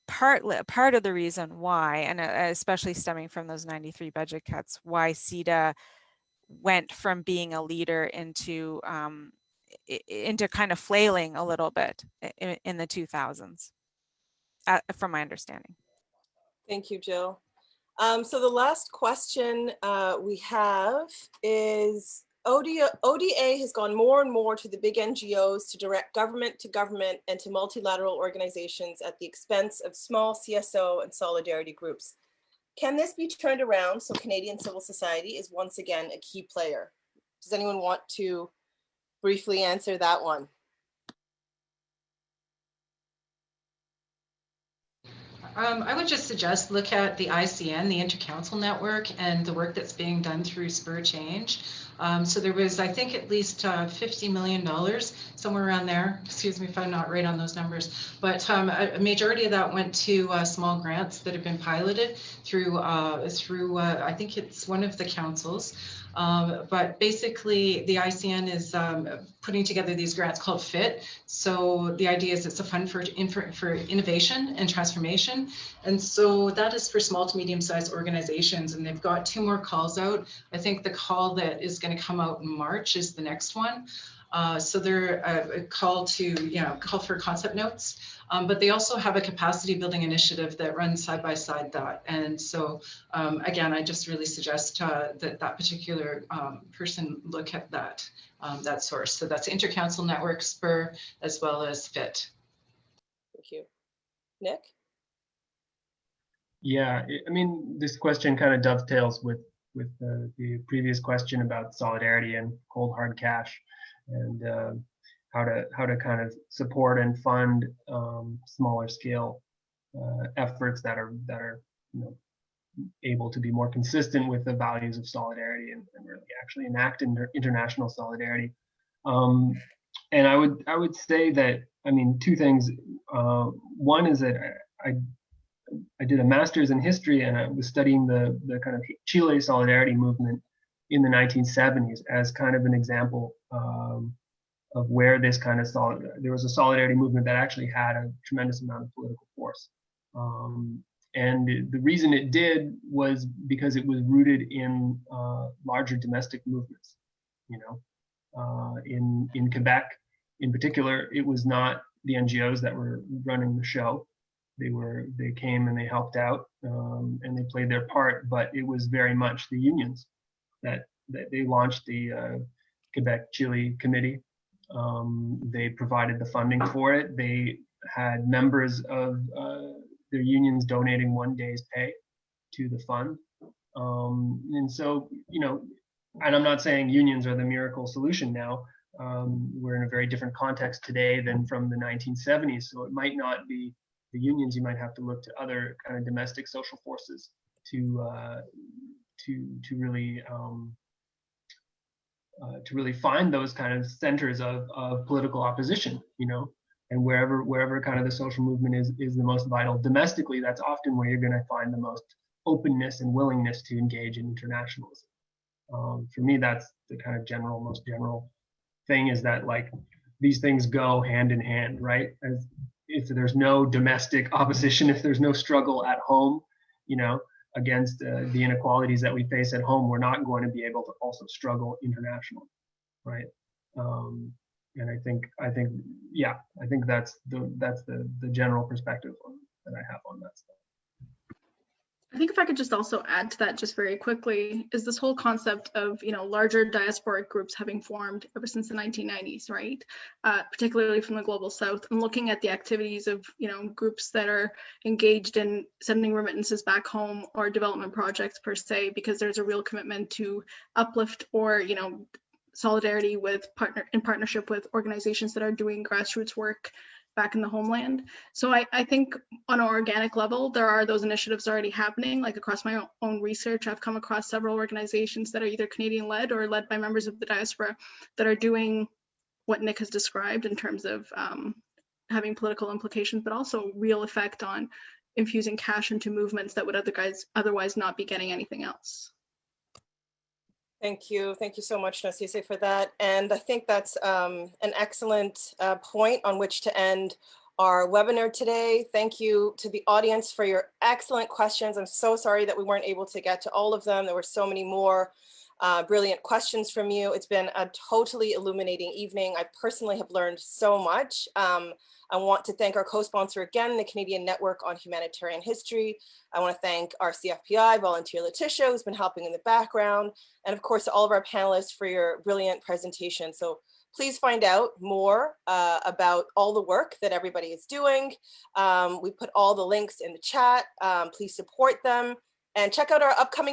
part of the reason why, and especially stemming from those 93 budget cuts, why CEDA went from being a leader into kind of flailing a little bit in the 2000s, from my understanding. Thank you, Jill. So the last question we have is, ODA has gone more and more to the big NGOs to direct government to government and to multilateral organizations at the expense of small CSO and solidarity groups. Can this be turned around so Canadian civil society is once again a key player? Does anyone want to briefly answer that one? I would just suggest look at the ICN, the Intercouncil Network, and the work that's being done through Spur Change. So there was, I think, at least $50 million, somewhere around there. Excuse me if I'm not right on those numbers. But a majority of that went to small grants that have been piloted through I think it's one of the councils. But basically, the ICN is putting together these grants called FIT. So the idea is it's a fund for innovation and transformation. And so that is for small to medium-sized organizations. And they've got 2 more calls out. I think the call that is going to come out in March is the next one. So they're a call for concept notes. But they also have a capacity building initiative that runs side by side that. And so, again, I just really suggest that particular person look at that source. So that's Intercouncil Network, Spur, as well as FIT. Thank you. Nick? Yeah, I mean, this question kind of dovetails with the previous question about solidarity and cold hard cash, and how to kind of support and fund smaller scale efforts that are able to be more consistent with the values of solidarity and really actually enact international solidarity. And I would say that, I mean, 2 things. One is that I did a master's in history, and I was studying the kind of Chile solidarity movement in the 1970s as kind of an example of where this kind of there was a solidarity movement that actually had a tremendous amount of political force. And the reason it did was because it was rooted in larger domestic movements. In Quebec, in particular, it was not the NGOs that were running the show. They came and they helped out, and they played their part, but it was very much the unions that they launched the Quebec-Chile Committee. They provided the funding for it. They had members of their unions donating 1 day's pay to the fund. And so, and I'm not saying unions are the miracle solution now. We're in a very different context today than from the 1970s. So it might not be the unions. You might have to look to other kind of domestic social forces to really find those kind of centers of political opposition, and wherever kind of the social movement is the most vital domestically, that's often where you're going to find the most openness and willingness to engage in internationalism. For me, that's the kind of most general thing, is that, like, these things go hand in hand, right? As if there's no domestic opposition, if there's no struggle at home, you know, against the inequalities that we face at home, we're not going to be able to also struggle internationally, right? And I think yeah, I think that's the general perspective that I have on that stuff. I think if I could just also add to that just very quickly, is this whole concept of, you know, larger diasporic groups having formed ever since the 1990s, right? Particularly from the global south, and looking at the activities of, you know, groups that are engaged in sending remittances back home or development projects per se, because there's a real commitment to uplift or, you know, solidarity with partnership with organizations that are doing grassroots work back in the homeland. So I think on an organic level, there are those initiatives already happening. Like across my own research, I've come across several organizations that are either Canadian led or led by members of the diaspora that are doing what Nick has described in terms of having political implications, but also real effect on infusing cash into movements that would otherwise not be getting anything else. Thank you so much, Nassisse, for that. And I think that's an excellent point on which to end our webinar today. Thank you to the audience for your excellent questions. I'm so sorry that we weren't able to get to all of them. There were so many more brilliant questions from you. It's been a totally illuminating evening. I personally have learned so much. I want to thank our co-sponsor again, the Canadian Network on Humanitarian History. I want to thank our CFPI volunteer Letitia, who's been helping in the background, and of course all of our panelists for your brilliant presentation. So please find out more about all the work that everybody is doing. We put all the links in the chat. Please support them and check out our upcoming